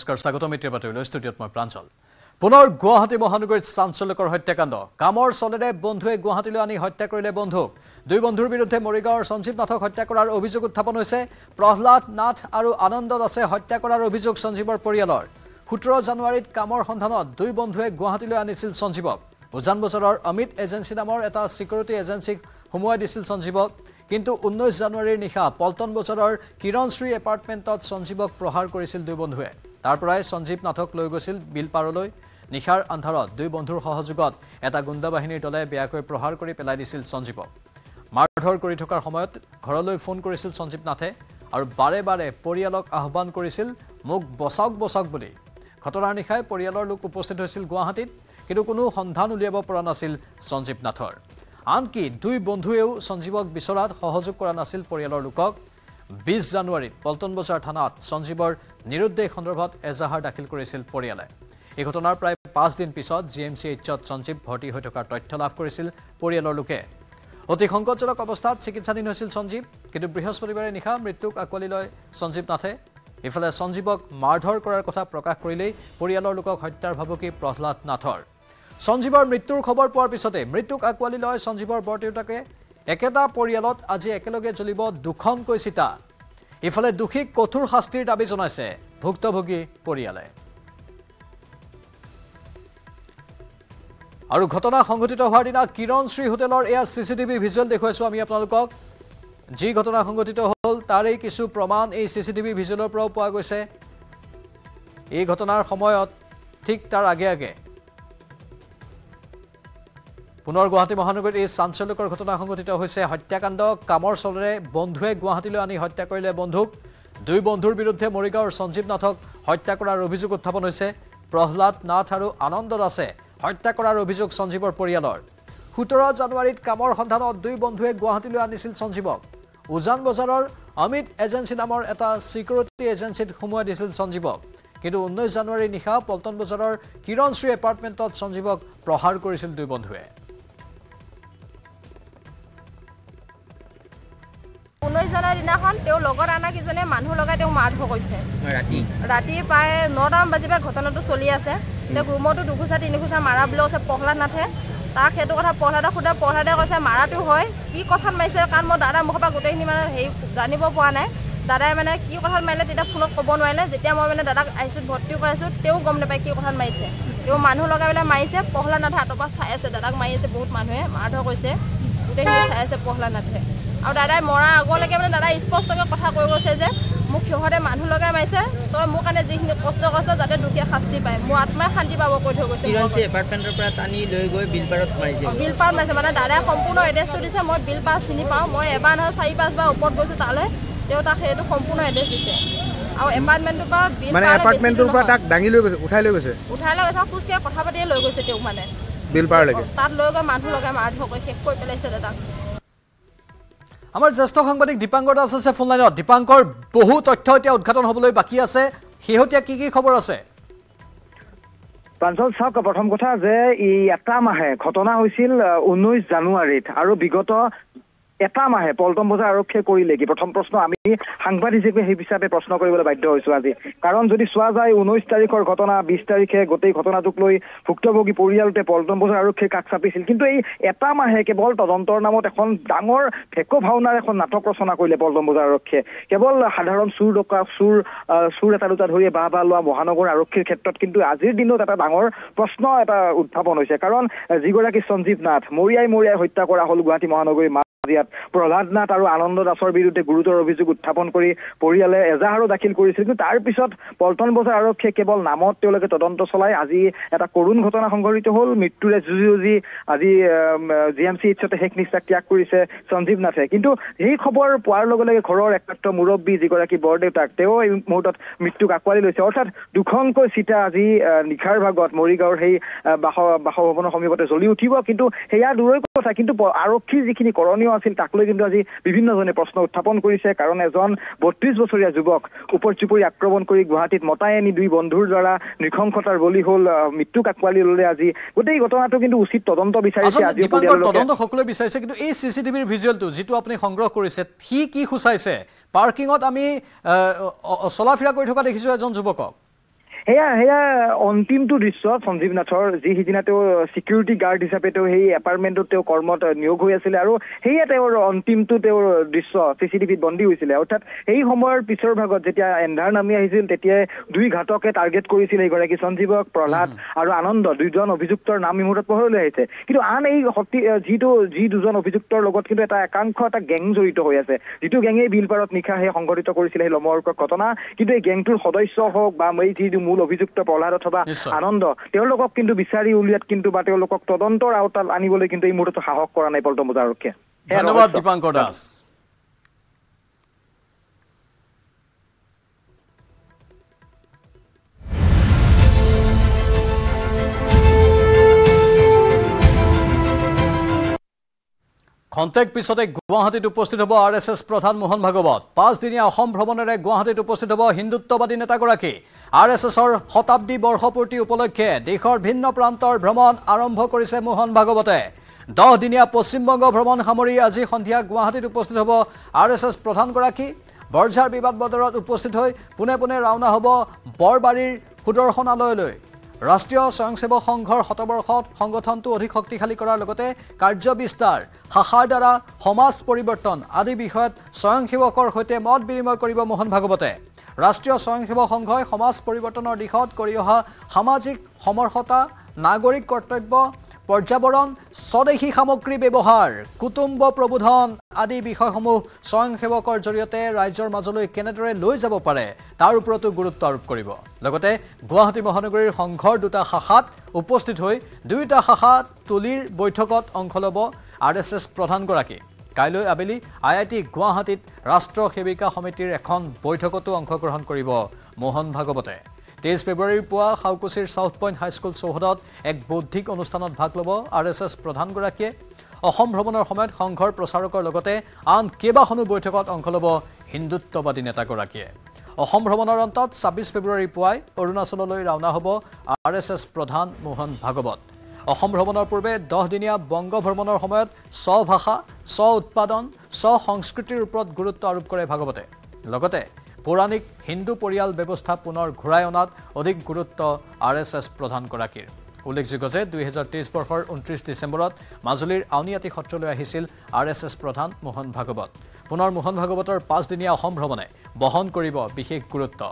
নমস্কাৰ স্বাগতম মিত্ৰ বাতৰিলৈ ষ্টুডিঅ'ত মই প্ৰাঞ্জল পুনৰ গুৱাহাটী মহানগৰীত চাঞ্চল্যকৰ হত্যাকাণ্ড কামৰ চলেৰে বন্ধুৱে গুৱাহাটীলৈ আনি হত্যা কৰিলে বন্ধুক দুই বন্ধুৰ বিৰুদ্ধে মৰিগাঁৱৰ সঞ্জীৱ নাথক হত্যা কৰাৰ অভিযোগ উত্থাপন হৈছে প্ৰহ্লাদ নাথ আৰু আনন্দ দাসে হত্যা কৰাৰ অভিযোগ সঞ্জীৱৰ পৰিয়ালৰ 17 জানুৱাৰীত কামৰ সন্ধানত দুই বন্ধুৱে গুৱাহাটীলৈ আনিছিল সঞ্জীৱক উজান বজাৰৰ অমিত এজেন্সি নামৰ এটা সিকিউৰিটি এজেন্সিক হুমুৱাই দিছিল সঞ্জীৱক কিন্তু 19 জানুৱাৰীৰ নিশা পল্টন বজাৰৰ কিৰণশ্ৰী এপাৰ্টমেণ্টত সঞ্জীৱক প্ৰহাৰ কৰিছিল দুই বন্ধুৱে তাৰ পৰাই সঞ্জীৱ নাথক লৈ গৈছিল বিলপাৰলৈ নিশাৰ আন্ধাৰত দুই বন্ধুৰ সহযোগত এটা গুণ্ডা বাহিনীৰ দলে বেয়াকৈ প্ৰহাৰ কৰি পেলাই দিছিল সঞ্জীৱক মাৰধৰ কৰি থকাৰ সময়ত ঘৰলৈ ফোন কৰিছিল সঞ্জীৱ নাথে আৰু বাৰে বাৰে পৰিয়ালক আহ্বান কৰিছিল মোক বচাওক বুলি ঘটনাৰ নিশাই পৰিয়ালৰ লোক উপস্থিত হৈছিল গুৱাহাটীত কিন্তু কোনো সন্ধান উলিয়াব পৰা নাছিল সঞ্জীৱ নাথৰ আনকি দুই বন্ধুৱেও সঞ্জীৱক বিচৰাত সহযোগ কৰা নাছিল পৰিয়ালৰ লোকক 20 জানুৱাৰীত পল্টন বজাৰ থানাত সঞ্জীৱৰ নিৰুদ্দেশ সন্দৰ্ভত এজাহাৰ দাখিল কৰিছিল পৰিয়ালে এই ঘটনাৰ প্ৰায় 5 দিন পিছত জিএমচিএইচত সঞ্জীৱ ভৰ্তি হৈ থকাৰ তথ্য লাভ কৰিছিল পৰিয়ালৰ লোকে অতি সংকটজনক অৱস্থাত চিকিৎসাধীন হৈছিল সঞ্জীৱ কিন্তু বৃহস্পতিবাৰে নিশা মৃত্যুক আকোৱালি লয় সঞ্জীৱ নাথে ইফালে সঞ্জীৱক মাৰধৰ কৰাৰ কথা প্ৰকাশ কৰিলেই পৰিয়ালৰ লোকক হত্যাৰ ভাবুকি প্ৰহ্লাদ নাথৰ সঞ্জীৱৰ মৃত্যুৰ খবৰ পোৱাৰ পিছতে মৃত্যুক আকোৱালি লয় সঞ্জীৱৰ বৰদেউতাকে একেটা পৰিয়ালত আজি একেলগে জ্বলিব দুখনকৈ চিতা ইফালে দুখীক কঠোৰ শাস্তিৰ দাবী জনাইছে ভুক্তভোগী পৰিয়ালে আৰু ঘটনা সংঘটিত হোৱাৰ দিনা কিৰণশ্ৰী হোটেলৰ এয়া সিসিটিভি ভিজুৱেল দেখুৱাইছো আমি আপোনালোকক যি ঘটনা সংঘটিত হ'ল তাৰেই কিছু প্ৰমাণ এই সিসিটিভি ভিজুৱেলৰ পৰাও পোৱা গৈছে এই ঘটনাৰ সময়ত ঠিক তাৰ আগে পুনৰ গুৱাহাটী মহানগৰীত এই চাঞ্চল্যকৰ ঘটনা সংঘটিত হৈছে হত্যাকাণ্ড কামৰ চলেৰে বন্ধুৱে গুৱাহাটীলৈ আনি হত্যা কৰিলে বন্ধুক দুই বন্ধুৰ বিৰুদ্ধে মৰিগাঁৱৰ সঞ্জীৱ নাথক হত্যা কৰাৰ অভিযোগ উত্থাপন হৈছে প্ৰহ্লাদ নাথ আৰু আনন্দ দাসে হত্যা কৰাৰ অভিযোগ সঞ্জীৱৰ পৰিয়ালৰ 17 জানুৱাৰীত কামৰ সন্ধানত দুই বন্ধুৱে গুৱাহাটীলৈ আনিছিল সঞ্জীৱক উজান বজাৰৰ অমিত এজেন্সি নামৰ এটা সিকিউৰিটি এজেন্সিত হুমুৱাই দিছিল সঞ্জীৱক কিন্তু 19 জানুৱাৰীৰ নিশা পল্টন বজাৰৰ কিৰণশ্ৰী এপাৰ্টমেণ্টত সঞ্জীৱক প্ৰহাৰ কৰিছিল দুই বন্ধুৱে 19 জানুৱাৰীৰ দিনাখন তেওঁ লগত আনা কিজনে মানুহ লগাই তেওঁ মাৰধৰ কৰিছে ৰাতি প্ৰায় 9টামান বাজিৰ ঘটনাটো চলি আছে তেওঁ ৰুমতো দুখোচা তিনিখোচা মাৰা বুলি কৈছে প্ৰহ্লাদ নাথে তাক সেইটো কথা প্ৰহ্লাদে কৈছে মাৰাটো হয় কি কথাত মাৰিছে কাৰণ মই দাদা মুখৰ পৰা গোটেইখিনি মানে হেৰি জানিব পৰা নাই দাদাই মানে কি কথাত মাৰিলে তেতিয়া ফোনত ক'ব নোৱাৰিলে যেতিয়া মই মানে দাদাক আইচিউত ভৰ্তি কৰাইছোঁ তেওঁ গম নাপায় কি কথাত মাৰিছে তেওঁ মানুহ লগাই পেলাই মাৰিছে প্ৰহ্লাদ নাথে হাতৰ পৰা চাই আছে দাদাক মাৰি আছে বহুত মানুহে মাৰধৰ কৰিছে গোটেইখিনি চাই আছে প্ৰহ্লাদ নাথে আৰু দাদাই মৰা আগলৈকে মানে দাদাই স্পষ্টকৈ কথা কৈ গৈছে যে মোক সিহঁতে মানুহ লগাই মাৰিছে তই মোৰ কাৰণে যিখিনি কষ্ট কৰিছ যাতে দুখীয়া শাস্তি পায় মোৰ আত্মাই শান্তি পাব কৈ থৈ গৈছে কিৰণশ্ৰী এপাৰ্টমেণ্টৰ পৰা টানি লৈ গৈ বিলপাৰত মাৰিছে বিলপাৰত মাৰিছে মানে দাদাই সম্পূৰ্ণ এড্ৰেছটো দিছে মই বিলপাৰ চিনি পাওঁ মই এবাৰ নহয় 4-5 বাৰ ওপৰত গৈছোঁ তালৈ তেওঁ তাক সেইটো সম্পূৰ্ণ এড্ৰেছ দিছে আৰু এপাৰ্টমেণ্টৰ পৰা মানে এপাৰ্টমেণ্টৰ পৰা তাক দাঙি লৈ গৈছে উঠাই লৈ গৈছে খোজকাঢ়ি কথা পাতিয়ে লৈ গৈছে তেওঁ মানে বিলপাৰলৈকে তাত লৈ গৈ মানুহ লগাই মাৰধৰ কৰি শেষ কৰি পেলাইছে দাদাক আমাৰ জ্যেষ্ঠ সাংবাদিক দীপাংকৰ দাস আছে ফোন লাইনত দীপাংকৰ বহু তথ্য এতিয়া উদ্ঘাটন হ'বলৈ বাকী আছে শেহতীয়া কি খবৰ আছে প্ৰাঞ্জল চাওক প্ৰথম কথা যে এই এটা মাহে ঘটনা হৈছিল 19 জানুৱাৰীত আৰু বিগত এটা মাহে পল্টন বজাৰ আৰক্ষীয়ে কৰিলে কি প্ৰথম প্ৰশ্ন আমি সাংবাদিক হিচাপে সেই হিচাপে প্ৰশ্ন কৰিবলৈ বাধ্য হৈছোঁ আজি কাৰণ যদি চোৱা যায় 19 তাৰিখৰ ঘটনা 20 তাৰিখে গোটেই ঘটনাটোক লৈ ভুক্তভোগী পৰিয়ালটোৱে পল্টন বজাৰ আৰক্ষীয়ে কাষ চাপিছিল কিন্তু এই এটা মাহে কেৱল তদন্তৰ নামত এখন ডাঙৰ ভেকো ভাওনাৰ এখন নাটক ৰচনা কৰিলে পল্টন বজাৰ আৰক্ষীয়ে কেৱল সাধাৰণ চুৰ এটা দুটা ধৰি বাহ লোৱা মহানগৰ আৰক্ষীৰ ক্ষেত্ৰত কিন্তু আজিৰ দিনত এটা ডাঙৰ প্ৰশ্ন এটা উত্থাপন হৈছে কাৰণ যিগৰাকী সঞ্জীৱ নাথ মৰিয়াই হত্যা কৰা হ'ল গুৱাহাটী মহানগৰীৰ প্ৰহ্লাদ নাথ আৰু আনন্দ দাসৰ বিৰুদ্ধে গুৰুতৰ অভিযোগ উত্থাপন কৰি পৰিয়ালে এজাহাৰো দাখিল কৰিছিল কিন্তু তাৰ পিছত পল্টন বজাৰ আৰক্ষীয়ে কেৱল নামত তেওঁলোকে তদন্ত চলাই আজি এটা কৰুণ ঘটনা সংঘটিত হ'ল মৃত্যুৰে যুঁজি আজি জিএমচিএইচতে শেষ নিশ্বাস ত্যাগ কৰিছে সঞ্জীৱ নাথে কিন্তু সেই খবৰ পোৱাৰ লগে লগে ঘৰৰ একমাত্ৰ মুৰব্বী যিগৰাকী বৰদেউতাক তেওঁ এই মুহূৰ্তত মৃত্যুক আকোৱালি লৈছে অৰ্থাৎ দুখনকৈ চিতা আজি নিশাৰ ভাগত মৰিগাঁৱৰ সেই বাসভৱনৰ সমীপতে জ্বলি উঠিব কিন্তু সেয়া দূৰৈ কথা কিন্তু আৰক্ষীৰ যিখিনি কৰণীয় আছিল তাক লৈ কিন্তু আজি বিভিন্নজনে প্ৰশ্ন উত্থাপন কৰিছে কাৰণ এজন 32 বছৰীয়া যুৱক উপৰচুপুৰি আক্ৰমণ কৰি গুৱাহাটীত মতাই আনি দুই বন্ধুৰ দ্বাৰা নৃশংসতাৰ বলি হ'ল মৃত্যুক আকোৱালি ল'লে আজি গোটেই ঘটনাটো কিন্তু উচিত তদন্ত বিচাৰিছে আজি তদন্ত সকলোৱে বিচাৰিছে কিন্তু এই সিসিটিভিৰ ভিজুৱেলটো যিটো আপুনি সংগ্ৰহ কৰিছে কি সূচাইছে পাৰ্কিঙত আমি চলাফিৰা কৰি থকা দেখিছোঁ এজন যুৱকক সেয়া অন্তিমটো দৃশ্য সঞ্জীৱ নাথৰ যি সিদিনা তেওঁ চিকিউৰিটি গাৰ্ড হিচাপে তেওঁ সেই এপাৰ্টমেণ্টত তেওঁ কৰ্মত নিয়োগ হৈ আছিলে আৰু সেয়া তেওঁৰ অন্তিমটো তেওঁৰ দৃশ্য CCTVত বন্দী হৈছিলে অৰ্থাৎ সেই সময়ৰ পিছৰ ভাগত যেতিয়া এন্ধাৰ নামি আহিছিল তেতিয়াই দুই ঘাতকে টাৰ্গেট কৰিছিল এইগৰাকী সঞ্জীৱক প্ৰহ্লাদ আৰু আনন্দ দুইজন অভিযুক্তৰ নাম ইমূৰ্তত পোহৰলৈ আহিছে কিন্তু আন এই যি দুজন অভিযুক্তৰ লগত কিন্তু এটা গেং জড়িত হৈ আছে যিটো গেঙে বিলপাৰত নিশা সেই সংঘটিত কৰিছিলে সেই লোমহৰ্ষক ঘটনা কিন্তু এই গেংটোৰ সদস্য হওক বা এই যি মূল অভিযুক্ত প্ৰহ্লাদ অথবা আনন্দ তেওঁলোকক কিন্তু বিচাৰি উলিয়াত কিন্তু বা তেওঁলোকক তদন্তৰ আওতাত আনিবলৈ কিন্তু এই মুহূৰ্তত সাহস কৰা নাই পল্টন বজাৰ আৰক্ষীয়ে ধন্যবাদ দীপাংকৰ দাস খন্তেক পিছতে গুৱাহাটীত উপস্থিত হ'ব RSS প্ৰধান মোহন ভাগৱত 5 দিনীয়া অসম ভ্ৰমণেৰে গুৱাহাটীত উপস্থিত হ'ব হিন্দুত্ববাদী নেতাগৰাকী RSSৰ শতাব্দী বৰ্ষপূৰ্তি উপলক্ষে দেশৰ ভিন্ন প্ৰান্তৰ ভ্ৰমণ আৰম্ভ কৰিছে মোহন ভাগৱতে 10 দিনীয়া পশ্চিমবংগ ভ্ৰমণ সামৰি আজি সন্ধিয়া গুৱাহাটীত উপস্থিত হ'ব RSS প্ৰধানগৰাকী বৰঝাৰ বিবাদ বদৰত উপস্থিত হৈ পুনে পুনে ৰাওনা হ'ব বৰবাৰীৰ সুদৰ্শনালয়লৈ ৰাষ্ট্ৰীয় স্বয়ংসেৱক সংঘৰ শতবৰ্ষত সংগঠনটো অধিক শক্তিশালী কৰাৰ লগতে কাৰ্য বিস্তাৰ শাখাৰ দ্বাৰা সমাজ পৰিৱৰ্তন আদি বিষয়ত স্বয়ংসেৱকৰ সৈতে মত বিনিময় কৰিব মোহন ভাগৱতে ৰাষ্ট্ৰীয় স্বয়ংসেৱক সংঘই সমাজ পৰিৱৰ্তনৰ দিশত কৰি অহা সামাজিক সমৰ্হতা নাগৰিক কৰ্তব্য পৰ্যাবৰণ স্বদেশী সামগ্ৰী ব্যৱহাৰ কুটুম্ব প্ৰবোধন আদি বিষয়সমূহ স্বয়ংসেৱকৰ জৰিয়তে ৰাজ্যৰ মাজলৈ কেনেদৰে লৈ যাব পাৰে তাৰ ওপৰতো গুৰুত্ব আৰোপ কৰিব লগতে গুৱাহাটী মহানগৰীৰ সংঘৰ দুটা শাখাত উপস্থিত হৈ দুইটা শাখা তুলিৰ বৈঠকত অংশ ল'ব RSS প্ৰধানগৰাকী কাইলৈ আবেলি IIT গুৱাহাটীত ৰাষ্ট্ৰ সেৱিকা সমিতিৰ এখন বৈঠকতো অংশগ্ৰহণ কৰিব মোহন ভাগৱতে 23 ফেব্ৰুৱাৰীৰ পুৱা হাউকুছিৰ সাউথ পইণ্ট হাইস্কুল চৌহদত এক বৌদ্ধিক অনুষ্ঠানত ভাগ ল'ব RSS প্ৰধানগৰাকীয়ে অসম ভ্ৰমণৰ সময়ত সংঘৰ প্ৰচাৰকৰ লগতে আন কেইবাখনো বৈঠকত অংশ ল'ব হিন্দুত্ববাদী নেতাগৰাকীয়ে অসম ভ্ৰমণৰ অন্তত 26 ফেব্ৰুৱাৰীৰ পুৱাই অৰুণাচললৈ ৰাওনা হ'ব RSS প্ৰধান মোহন ভাগৱত অসম ভ্ৰমণৰ পূৰ্বে 10 দিনীয়া বংগ ভ্ৰমণৰ সময়ত স্বভাষা স্ব-উৎপাদন স্ব-সংস্কৃতিৰ ওপৰত গুৰুত্ব আৰোপ কৰে ভাগৱতে লগতে পৌৰাণিক হিন্দু পৰিয়াল ব্যৱস্থা পুনৰ ঘূৰাই অনাত অধিক গুৰুত্ব RSS প্ৰধানগৰাকীৰ উল্লেখযোগ্য যে 2023 বৰ্ষৰ 29 ডিচেম্বৰত মাজুলীৰ আউনীআটী সত্ৰলৈ আহিছিল RSS প্ৰধান মোহন ভাগৱত পুনৰ মোহন ভাগৱতৰ 5 দিনীয়া অসম ভ্ৰমণে বহন কৰিব বিশেষ গুৰুত্ব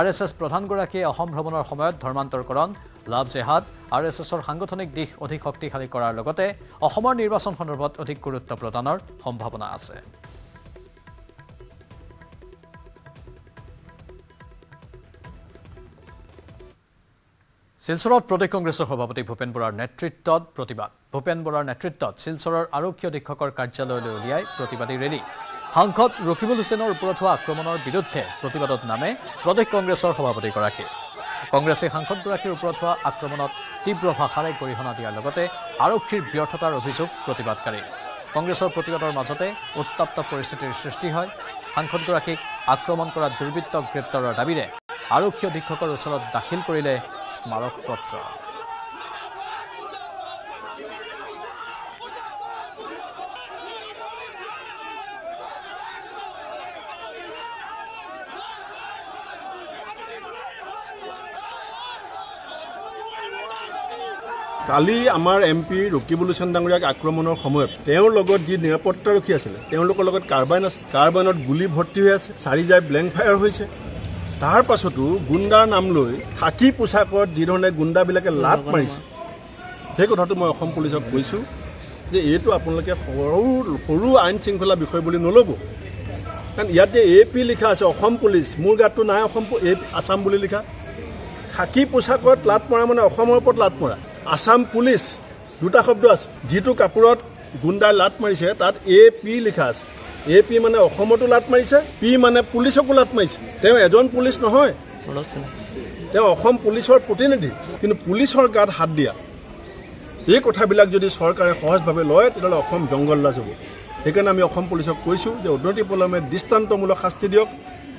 RSS প্ৰধানগৰাকীয়ে অসম ভ্ৰমণৰ সময়ত ধৰ্মান্তৰকৰণ লাভ জেহাদ RSSৰ সাংগঠনিক দিশ অধিক শক্তিশালী কৰাৰ লগতে অসমৰ নিৰ্বাচন সন্দৰ্ভত অধিক গুৰুত্ব প্ৰদানৰ সম্ভাৱনা আছে শিলচৰত প্ৰদেশ কংগ্ৰেছৰ সভাপতি ভূপেন বৰাৰ নেতৃত্বত প্ৰতিবাদ ভূপেন বৰাৰ নেতৃত্বত শিলচৰৰ আৰক্ষী অধীক্ষকৰ কাৰ্যালয়লৈ উলিয়াই প্ৰতিবাদী ৰেলী সাংসদ ৰকিবুল হুছেইনৰ ওপৰত হোৱা আক্ৰমণৰ বিৰুদ্ধে প্ৰতিবাদত নামে প্ৰদেশ কংগ্ৰেছৰ সভাপতিগৰাকী কংগ্ৰেছে সাংসদগৰাকীৰ ওপৰত হোৱা আক্ৰমণত তীব্ৰ ভাষাৰে গৰিহণা দিয়াৰ লগতে আৰক্ষীৰ ব্যৰ্থতাৰ অভিযোগ প্ৰতিবাদকাৰী কংগ্ৰেছৰ প্ৰতিবাদৰ মাজতে উত্তপ্ত পৰিস্থিতিৰ সৃষ্টি হয় সাংসদগৰাকীক আক্ৰমণ কৰা দুৰ্বৃত্তক গ্ৰেপ্তাৰৰ দাবীৰে আৰক্ষী অধীক্ষকৰ ওচৰত দাখিল কৰিলে স্মাৰক পত্ৰ কালি আমাৰ MP ৰকিবুল হুছেইন ডাঙৰীয়াক আক্ৰমণৰ সময়ত তেওঁৰ লগত যি নিৰাপত্তাৰক্ষী আছিল তেওঁলোকৰ লগত কাৰ্বাইনত গুলি ভৰ্তি হৈ আছে 4 জাই ব্লেংক ফায়াৰ হৈছে তাৰ পাছতো গুণ্ডাৰ নাম লৈ খাকী পোছাকত যি ধৰণে গুণ্ডাবিলাকে লাট মাৰিছে সেই কথাটো মই অসম পুলিচক কৈছোঁ যে এইটো আপোনালোকে সৰু আইন শৃংখলা বিষয় বুলি নল'ব কাৰণ ইয়াত যে AP লিখা আছে অসম পুলিচ মোৰ গাতটো নাই আছাম বুলি লিখা খাকী পোছাকত লাট মৰা মানে অসমৰ ওপৰত লাট মৰা আছাম পুলিচ দুটা শব্দ আছে যিটো কাপোৰত গুণ্ডাই লাট মাৰিছে তাত AP লিখা আছে AP মানে অসমতো লাট মাৰিছে P মানে পুলিচকো লাট মাৰিছে তেওঁ এজন পুলিচ নহয় তেওঁ অসম পুলিচৰ প্ৰতিনিধি কিন্তু পুলিচৰ গাত হাত দিয়া এই কথাবিলাক যদি চৰকাৰে সহজভাৱে লয় তেতিয়াহ'লে অসম জংগল ৰাজ হ'ব সেইকাৰণে আমি অসম পুলিচক কৈছোঁ যে অনতি পলমে দৃষ্টান্তমূলক শাস্তি দিয়ক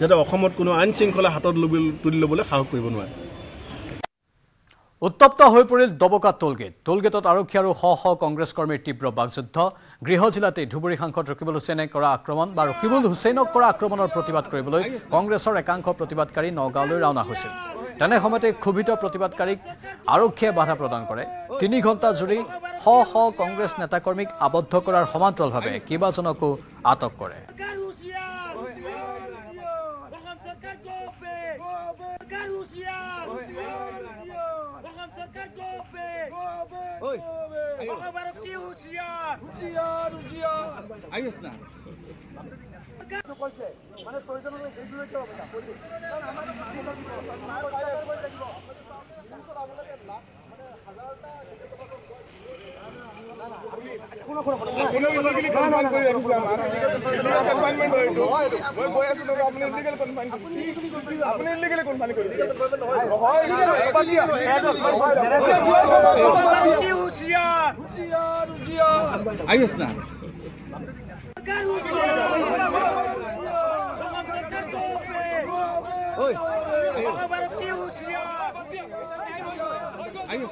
যাতে অসমত কোনো আইন শৃংখলা হাতত তুলি ল'বলৈ সাহস কৰিব নোৱাৰে উত্তপ্ত হৈ পৰিল দবকা টোলগেটত আৰক্ষী আৰু শ কংগ্ৰেছ কৰ্মীৰ তীব্ৰ বাকযুদ্ধ গৃহ জিলাতে ধুবুৰী সাংসদ ৰকিবুল হুছেইনে কৰা আক্ৰমণ বা ৰকিবুল হুছেইনক কৰা আক্ৰমণৰ প্ৰতিবাদ কৰিবলৈ কংগ্ৰেছৰ একাংশ প্ৰতিবাদকাৰী নগাঁৱলৈ ৰাওনা হৈছিল তেনে সময়তে ক্ষোভিত প্ৰতিবাদকাৰীক আৰক্ষীয়ে বাধা প্ৰদান কৰে 3 ঘণ্টা জুৰি শ শ কংগ্ৰেছ নেতাকৰ্মীক আবদ্ধ কৰাৰ সমান্তৰালভাৱে কেইবাজনকো আটক কৰে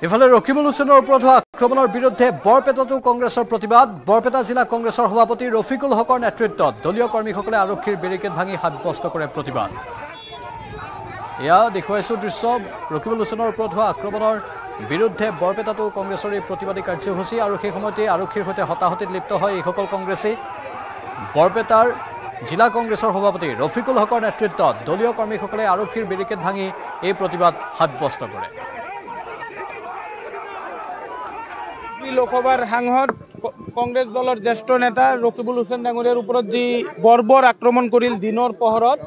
ইফালে ৰকিবুল হুছেইনৰ ওপৰত হোৱা আক্ৰমণৰ বিৰুদ্ধে বৰপেটাতো কংগ্ৰেছৰ প্ৰতিবাদ বৰপেটা জিলা কংগ্ৰেছৰ সভাপতি ৰফিকুল হকৰ নেতৃত্বত দলীয় কৰ্মীসকলে আৰক্ষীৰ বেৰিকেড ভাঙি সাব্যস্ত কৰে প্ৰতিবাদ এয়া দেখুৱাইছো দৃশ্য ৰকিবুল হুছেইনৰ ওপৰত হোৱা আক্ৰমণৰ বিৰুদ্ধে বৰপেটাতো কংগ্ৰেছৰ এই প্ৰতিবাদী কাৰ্যসূচী আৰু সেই সময়তে আৰক্ষীৰ সৈতে হতাহতিত লিপ্ত হয় এইসকল কংগ্ৰেছী বৰপেটাৰ জিলা কংগ্ৰেছৰ সভাপতি ৰফিকুল হকৰ নেতৃত্বত দলীয় কৰ্মীসকলে আৰক্ষীৰ বেৰিকেড ভাঙি এই প্ৰতিবাদ সাব্যস্ত কৰে লোকসভাৰ সাংসদ কংগ্ৰেছ দলৰ জ্যেষ্ঠ নেতা ৰকিবুল হুছেইন ডাঙৰীয়াৰ ওপৰত যি বৰ্বৰ আক্ৰমণ কৰিল দিনৰ পোহৰত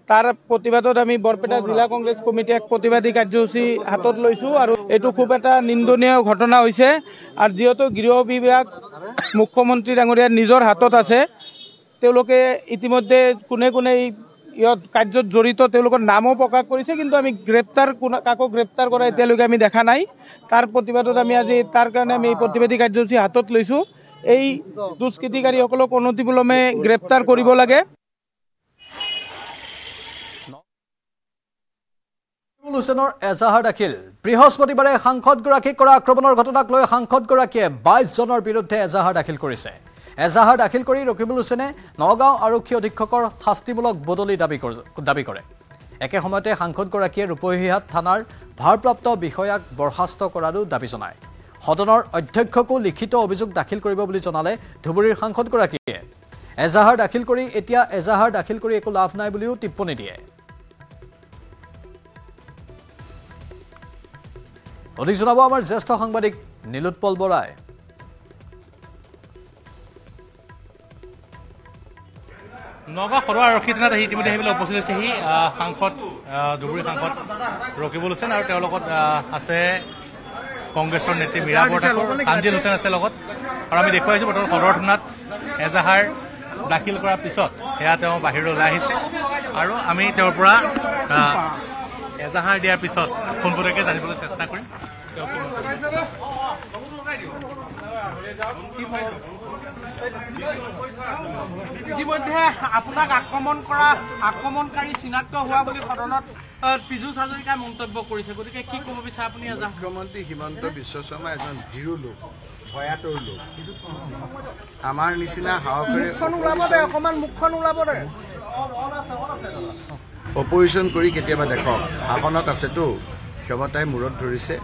তাৰ প্ৰতিবাদত আমি বৰপেটা জিলা কংগ্ৰেছ কমিটি এক প্ৰতিবাদী কাৰ্যসূচী হাতত লৈছোঁ আৰু এইটো খুব এটা নিন্দনীয় ঘটনা হৈছে আৰু যিহেতু গৃহ বিভাগ মুখ্যমন্ত্ৰী ডাঙৰীয়াৰ নিজৰ হাতত আছে তেওঁলোকে ইতিমধ্যে কোনে কোনে ইয়াত কাৰ্যত জড়িত তেওঁলোকৰ নামো প্ৰকাশ কৰিছে কিন্তু আমি কাকো গ্ৰেপ্তাৰ কৰা এতিয়ালৈকে আমি দেখা নাই তাৰ প্ৰতিবাদত আমি আজি তাৰ কাৰণে আমি এই প্ৰতিবাদী কাৰ্যসূচী হাতত লৈছোঁ এই দুষ্কৃতিকাৰীসকলক অনতিবিলম্বে গ্ৰেপ্তাৰ কৰিব লাগে হুছেইনৰ এজাহাৰ দাখিল বৃহস্পতিবাৰে সাংসদগৰাকীক কৰা আক্ৰমণৰ ঘটনাক লৈ সাংসদগৰাকীয়ে 22 জনৰ বিৰুদ্ধে এজাহাৰ দাখিল কৰিছে এজাহাৰ দাখিল কৰি ৰকিবুল হুছেইনে নগাঁও আৰক্ষী অধীক্ষকৰ শাস্তিমূলক বদলি দাবী কৰে একে সময়তে সাংসদগৰাকীয়ে ৰূপহীহাট থানাৰ ভাৰপ্ৰাপ্ত বিষয়াক বৰ্খাস্ত কৰাৰো দাবী জনায় সদনৰ অধ্যক্ষকো লিখিত অভিযোগ দাখিল কৰিব বুলি জনালে ধুবুৰীৰ সাংসদগৰাকীয়ে এজাহাৰ দাখিল কৰি এতিয়া এজাহাৰ দাখিল কৰি একো লাভ নাই বুলিও টিপ্পনী দিয়ে অধিক জনাব আমাৰ জ্যেষ্ঠ সাংবাদিক নীলোৎপল বৰাই নগাঁও সদৰ আৰক্ষী থানাত ইতিমধ্যে সেইবিলাক উপস্থিত হৈছেহি সাংসদ ধুবুৰী সাংসদ ৰকিবুল হুছেইন আৰু তেওঁৰ লগত আছে কংগ্ৰেছৰ নেত্ৰী মীৰা বৰঠাকুৰ তানজিল হুছেইন আছে লগত আৰু আমি দেখুৱাইছোঁ বৰ্তমান সদৰ থানাত এজাহাৰ দাখিল কৰাৰ পিছত সেয়া তেওঁ বাহিৰলৈ ওলাই আহিছে আৰু আমি তেওঁৰ পৰা এজাহাৰ দিয়াৰ পিছত পোনপটীয়াকৈ জানিবলৈ চেষ্টা কৰিম ইতিমধ্যে আপোনাক আক্ৰমণকাৰী চিনাক্ত হোৱা বুলি সদনত পীযুষ হাজৰিকাই মন্তব্য কৰিছে গতিকে কি ক'ব বিচাৰে আপুনি মুখ্যমন্ত্ৰী হিমন্ত বিশ্ব শৰ্মা এজন ভীৰু লোক ভয়াতুৰ লোক আমাৰ নিচিনা অপজিশ্যন কৰি কেতিয়াবা দেখক শাসনত আছেতো ক্ষমতাই মূৰত ধৰিছে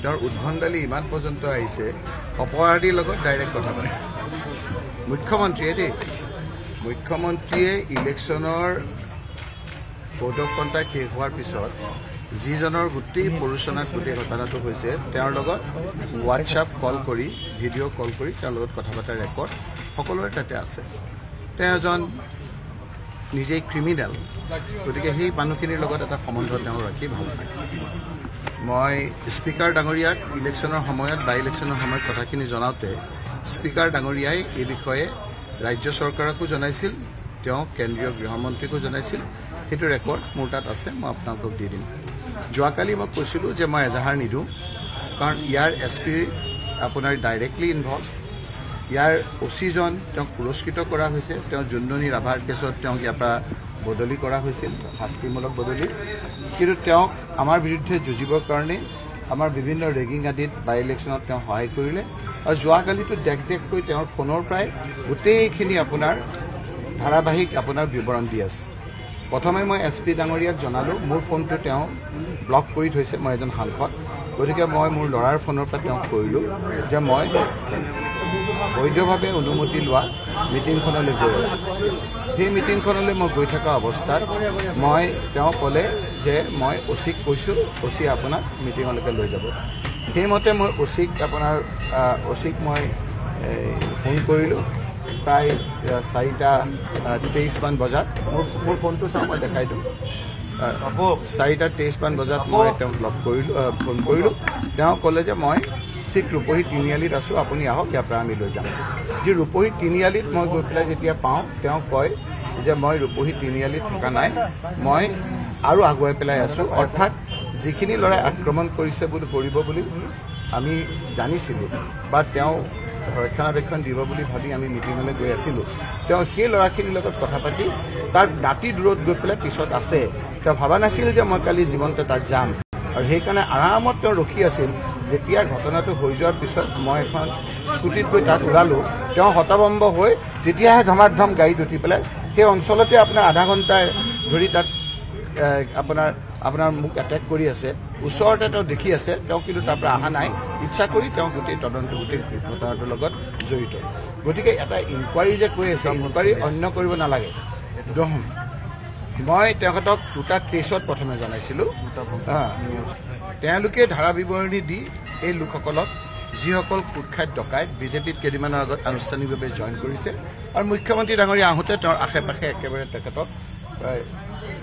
তেওঁৰ উদ্ভণ্ডালি ইমান পৰ্যন্ত আহিছে অপৰাধীৰ লগত ডাইৰেক্ট কথা পাতে মুখ্যমন্ত্ৰীয়ে ইলেকশ্যনৰ ভোট অফ কণ্টাক্ট শেষ হোৱাৰ পিছত যিজনৰ গোটেই প্ৰৰোচনাত গোটেই ঘটনাটো হৈছে তেওঁৰ লগত হোৱাটছআপ কল কৰি ভিডিঅ' কল কৰি তেওঁৰ লগত কথা পতাৰ ৰেকৰ্ড সকলোৰে তাতে আছে তেওঁ এজন নিজেই ক্ৰিমিনেল গতিকে সেই মানুহখিনিৰ লগত এটা সম্বন্ধ তেওঁ ৰাখি ভাল পায় মই স্পীকাৰ ডাঙৰীয়াক ইলেকশ্যনৰ সময়ত বাই ইলেকশ্যনৰ সময়ত কথাখিনি জনাওঁতে স্পীকাৰ ডাঙৰীয়াই এই বিষয়ে ৰাজ্য চৰকাৰকো জনাইছিল তেওঁ কেন্দ্ৰীয় গৃহমন্ত্ৰীকো জনাইছিল সেইটো ৰেকৰ্ড মোৰ তাত আছে মই আপোনালোকক দি দিম যোৱাকালি মই কৈছিলোঁ যে মই এজাহাৰ নিদিওঁ কাৰণ ইয়াৰ SP আপোনাৰ ডাইৰেক্টলি ইনভলভ ইয়াৰ OC-জন তেওঁক পুৰস্কৃত কৰা হৈছে তেওঁ জুন্দনী ৰাভাৰ কেছত তেওঁক ইয়াৰ পৰা বদলি কৰা হৈছিল শাস্তিমূলক বদলি কিন্তু তেওঁক আমাৰ বিৰুদ্ধে যুঁজিবৰ কাৰণে আমাৰ বিভিন্ন ৰেগিং আদিত বাই ইলেকশ্যনত তেওঁ সহায় কৰিলে আৰু যোৱাকালিতো দেখকৈ তেওঁৰ ফোনৰ পৰাই গোটেইখিনি আপোনাৰ ধাৰাবাহিক আপোনাৰ বিৱৰণ দি আছে প্ৰথমে মই SP ডাঙৰীয়াক জনালোঁ মোৰ ফোনটো তেওঁ ব্লক কৰি থৈছে, মই এজন সাংসদ, গতিকে মই মোৰ ল'ৰাৰ ফোনৰ পৰা তেওঁক কৰিলোঁ যে মই বৈধভাৱে অনুমতি লোৱা মিটিংখনলৈ গৈ আছোঁ। সেই মিটিংখনলৈ মই গৈ থকা অৱস্থাত তেওঁ ক'লে যে মই OC-ক কৈছোঁ, OC আপোনাক মিটিঙলৈকে লৈ যাব। সেইমতে মই OC-ক মই ফোন কৰিলোঁ প্ৰায় 4:23 মান বজাত। মোৰ ফোনটো চাওঁ, মই দেখাই দিওঁ। 4:23 মান বজাত মই তেওঁক ফোন কৰিলোঁ। তেওঁ ক'লে যে মই ঠিক ৰূপহী তিনিআলিত আছোঁ, আপুনি আহক, ইয়াৰ পৰা আমি লৈ যাম। যি ৰূপহী তিনিআলিত মই গৈ পেলাই যেতিয়া পাওঁ, তেওঁ কয় যে মই ৰূপহী তিনিআলিত থকা নাই, মই আৰু আগুৱাই পেলাই আছোঁ। অৰ্থাৎ যিখিনি ল'ৰাই আক্ৰমণ কৰিব বুলি আমি জানিছিলোঁ বা তেওঁ ৰক্ষণাবেক্ষণ দিব বুলি ভাবি আমি মিটিঙলৈ গৈ আছিলোঁ, তেওঁ সেই ল'ৰাখিনিৰ লগত কথা পাতি তাৰ দাঁতি দূৰত গৈ পেলাই পিছত আছে। তেওঁ ভবা নাছিল যে মই কালি জীৱন্ত তাত যাম, আৰু সেইকাৰণে আৰামত তেওঁ ৰখি আছিল। যেতিয়া ঘটনাটো হৈ যোৱাৰ পিছত মই এখন স্কুটিত গৈ তাত ওলালোঁ, তেওঁ হতভম্ব হৈ তেতিয়াহে ধমাধম গাড়ীত উঠি পেলাই সেই অঞ্চলতে আপোনাৰ আধা ঘণ্টা ধৰি তাত আপোনাৰ মোক এটেক কৰি আছে। ওচৰতে তেওঁ দেখি আছে, তেওঁ কিন্তু তাৰ পৰা অহা নাই। ইচ্ছা কৰি তেওঁ গোটেই ঘটনাটোৰ লগত জড়িত। গতিকে এটা ইনকুৱাৰী যে কৈ আছে, ইনকুৱাৰী অন্য কৰিব নালাগে। মই তেখেতক 2:23 প্ৰথমে জনাইছিলোঁ। তেওঁলোকে ধাৰা বিৱৰণী দি এই লোকসকলক, যিসকল কুখ্যাত ডকাইত বিজেপিত কেইদিনমানৰ আগত আনুষ্ঠানিকভাৱে জইন কৰিছে, আৰু মুখ্যমন্ত্ৰী ডাঙৰীয়া আহোঁতে তেওঁৰ আশে পাশে একেবাৰে তেখেতক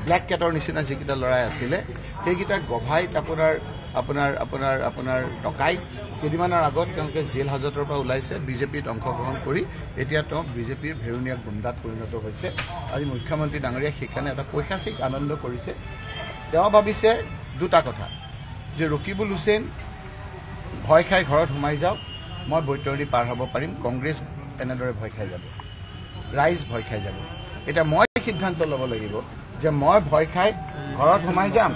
ব্লেক কেটৰ নিচিনা যিকেইটা ল'ৰাই আছিলে সেইকেইটাক গভাইত আপোনাৰ ডকাইত কেইদিনমানৰ আগত তেওঁলোকে জেল হাজতৰ পৰা ওলাইছে, বিজেপিত অংশগ্ৰহণ কৰি এতিয়া তেওঁ বিজেপিৰ ভেৰুণীয়া গুণ্ডাত পৰিণত হৈছে। আৰু মুখ্যমন্ত্ৰী ডাঙৰীয়াই সেইকাৰণে এটা পৈশাচিক আনন্দ কৰিছে। তেওঁ ভাবিছে দুটা কথা, যে ৰকিবুল হুছেইন ভয় খাই ঘৰত সোমাই যাওক, মই বৈতৰণি পাৰ হ'ব পাৰিম, কংগ্ৰেছ এনেদৰে ভয় খাই যাব, ৰাইজ ভয় খাই যাব। এতিয়া মই সিদ্ধান্ত ল'ব লাগিব যে মই ভয় খাই ঘৰত সোমাই যাম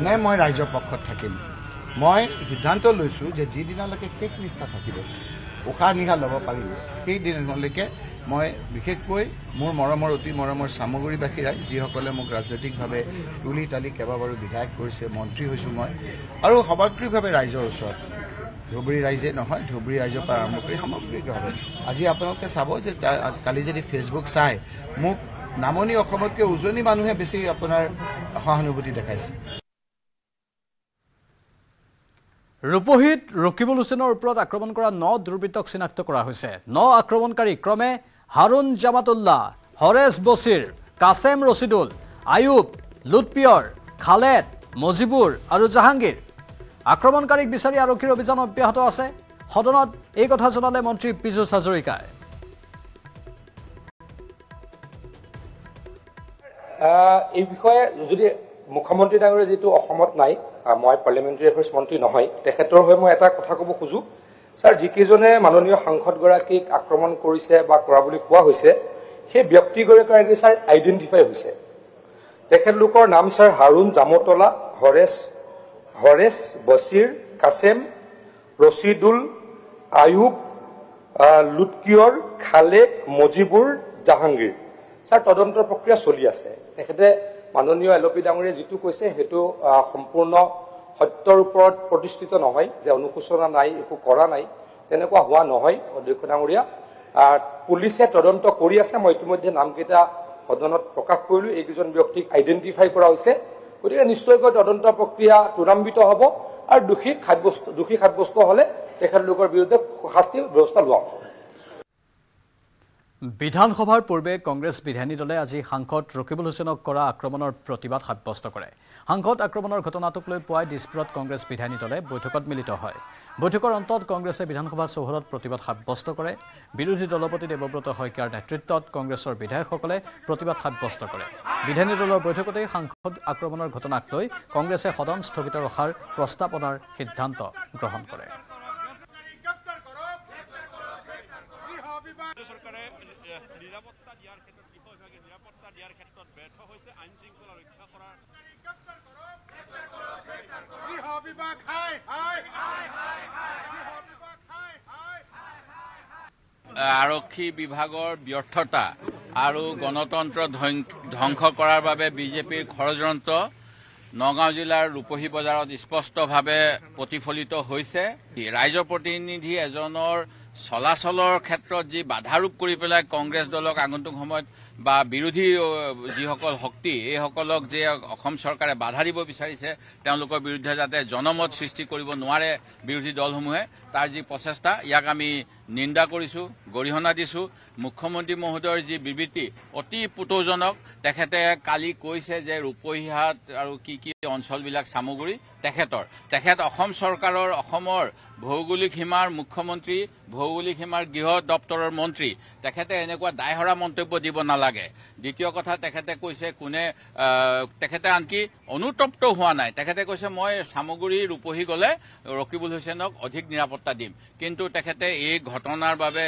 নে মই ৰাইজৰ পক্ষত থাকিম। মই সিদ্ধান্ত লৈছোঁ যে যিদিনালৈকে শেষ নিষ্ঠা থাকিব, উশাহ নিশাহ ল'ব পাৰিব, সেই দিনলৈকে মই বিশেষকৈ মোৰ মৰমৰ, অতি মৰমৰ চামগুৰিবাসী ৰাইজ, যিসকলে মোক ৰাজনৈতিকভাৱে তুলি তালি কেইবাবাৰো বিধায়ক কৰিছে, মন্ত্ৰী হৈছোঁ মই, আৰু সামগ্ৰিকভাৱে ৰাইজৰ ওচৰত, ধুবুৰী ৰাইজে নহয়, ধুবুৰী ৰাইজৰ পৰা আৰম্ভ কৰি সামগ্ৰিকভাৱে। আজি আপোনালোকে চাব যে কালি যদি ফেচবুক চাই, মোক নামনি অসমতকৈ উজনি মানুহে বেছি আপোনাৰ সহানুভূতি দেখাইছে। ৰূপহীত ৰকিবুল হুছেইনৰ ওপৰত আক্ৰমণ কৰা 9 দুৰ্বৃত্তক চিনাক্ত কৰা হৈছে। 9 আক্ৰমণকাৰী ক্ৰমে হাৰুণ জামাতুল্লাহ, হৰেছ বছিৰ, কাছেম ৰছিদুল, আয়ুব, লুৎপিয়ৰ, খালেদ, মজিবুৰ আৰু জাহাংগীৰ। আক্ৰমণকাৰীক বিচাৰি আৰক্ষীৰ অভিযান অব্যাহত আছে। সদনত এই কথা জনালে মন্ত্ৰী পীযুষ হাজৰিকাই। এই বিষয়ে যদি মুখ্যমন্ত্ৰী ডাঙৰীয়া যিটো অসমত নাই, মই পাৰ্লিয়ামেণ্টাৰী এফেয়াৰ্ছ মন্ত্ৰী নহয়, তেখেতৰ হৈ মই এটা কথা ক'ব খোজো। ছাৰ, যিকেইজনে মাননীয় সাংসদগৰাকীক আক্ৰমণ কৰিছে বা কৰা বুলি কোৱা হৈছে, সেই ব্যক্তিগৰাকী ছাৰ আইডেণ্টিফাই হৈছে। তেখেতলোকৰ নাম ছাৰ হাৰুণ জামতলা, হৰেছ বছিৰ, কাছেম ৰছিদুল, আয়ুব, লুৎকিয়ৰ, খালেক, মজিবুৰ, জাহাংগীৰ। ছাৰ, তদন্তৰ প্ৰক্ৰিয়া চলি আছে। তেখেতে মাননীয় LP ডাঙৰীয়াই যিটো কৈছে সেইটো সম্পূৰ্ণ সত্যৰ ওপৰত প্ৰতিষ্ঠিত নহয়, যে অনুশোচনা নাই, একো কৰা নাই, তেনেকুৱা হোৱা নহয়। অধ্যক্ষ ডাঙৰীয়া, পুলিচে তদন্ত কৰি আছে। মই ইতিমধ্যে নামকেইটা সদনত প্ৰকাশ কৰিলোঁ। এইকেইজন ব্যক্তিক আইডেণ্টিফাই কৰা হৈছে। গতিকে নিশ্চয়কৈ তদন্ত প্ৰক্ৰিয়া ত্বৰান্বিত হ'ব, আৰু দোষী সাব্যস্ত হ'লে তেখেতলোকৰ বিৰুদ্ধে শাস্তিৰ ব্যৱস্থা লোৱা হ'ব। বিধানসভাৰ পূৰ্বে কংগ্ৰেছ বিধায়িনী দলে আজি সাংসদ ৰকিবুল হুছেইনক কৰা আক্ৰমণৰ প্ৰতিবাদ সাব্যস্ত কৰে। সাংসদ আক্ৰমণৰ ঘটনাটোক লৈ পুৱাই দিছপুৰত কংগ্ৰেছ বিধায়িনী দলে বৈঠকত মিলিত হয়। বৈঠকৰ অন্তত কংগ্ৰেছে বিধানসভা চৌহদত প্ৰতিবাদ সাব্যস্ত কৰে। বিৰোধী দলপতি দেৱব্ৰত শইকীয়াৰ নেতৃত্বত কংগ্ৰেছৰ বিধায়কসকলে প্ৰতিবাদ সাব্যস্ত কৰে। বিধায়িনী দলৰ বৈঠকতেই সাংসদ আক্ৰমণৰ ঘটনাক লৈ কংগ্ৰেছে সদন স্থগিত ৰখাৰ প্ৰস্তাৱনাৰ সিদ্ধান্ত গ্ৰহণ কৰে। আৰক্ষী বিভাগৰ ব্যৰ্থতা আৰু গণতন্ত্ৰ ধ্বংস কৰাৰ বাবে বিজেপিৰ ষড়যন্ত্ৰ নগাঁও জিলাৰ ৰূপহী বজাৰত স্পষ্টভাৱে প্ৰতিফলিত হৈছে। ৰাইজৰ প্ৰতিনিধি এজনৰ চলাচলৰ ক্ষেত্ৰত যি বাধাৰোপ কৰি পেলাই কংগ্ৰেছ দলক আগন্তুক সময়ত বা বিৰোধী যিসকল শক্তি এইসকলক যে অসম চৰকাৰে বাধা দিব বিচাৰিছে তেওঁলোকৰ বিৰুদ্ধে যাতে জনমত সৃষ্টি কৰিব নোৱাৰে বিৰোধী দলসমূহে তাৰ যি প্ৰচেষ্টা ইয়াক আমি নিন্দা কৰিছো, গৰিহণা দিছো। মুখ্যমন্ত্ৰী মহোদয়ৰ যি বিবৃতি অতি পুতৌজনক। তেখেতে কালি কৈছে যে ৰূপহীহাট আৰু কি অঞ্চলবিলাক সামগ্ৰী তেখেত অসম চৰকাৰৰ অসমৰ ভৌগোলিক সীমাৰ মুখ্যমন্ত্ৰী, ভৌগোলিক সীমাৰ গৃহ দপ্তৰৰ মন্ত্ৰী। তেখেতে এনেকুৱা দায়হৰা মন্তব্য দিব নালাগে। দ্বিতীয় কথা, তেখেতে কৈছে তেখেতে আনকি অনুতপ্ত হোৱা নাই। তেখেতে কৈছে মই সামগ্ৰী ৰূপহী গ'লে ৰকিবুল হুছেইনক অধিক নিৰাপত্তা দিম, কিন্তু তেখেতে এই ঘটনাৰ বাবে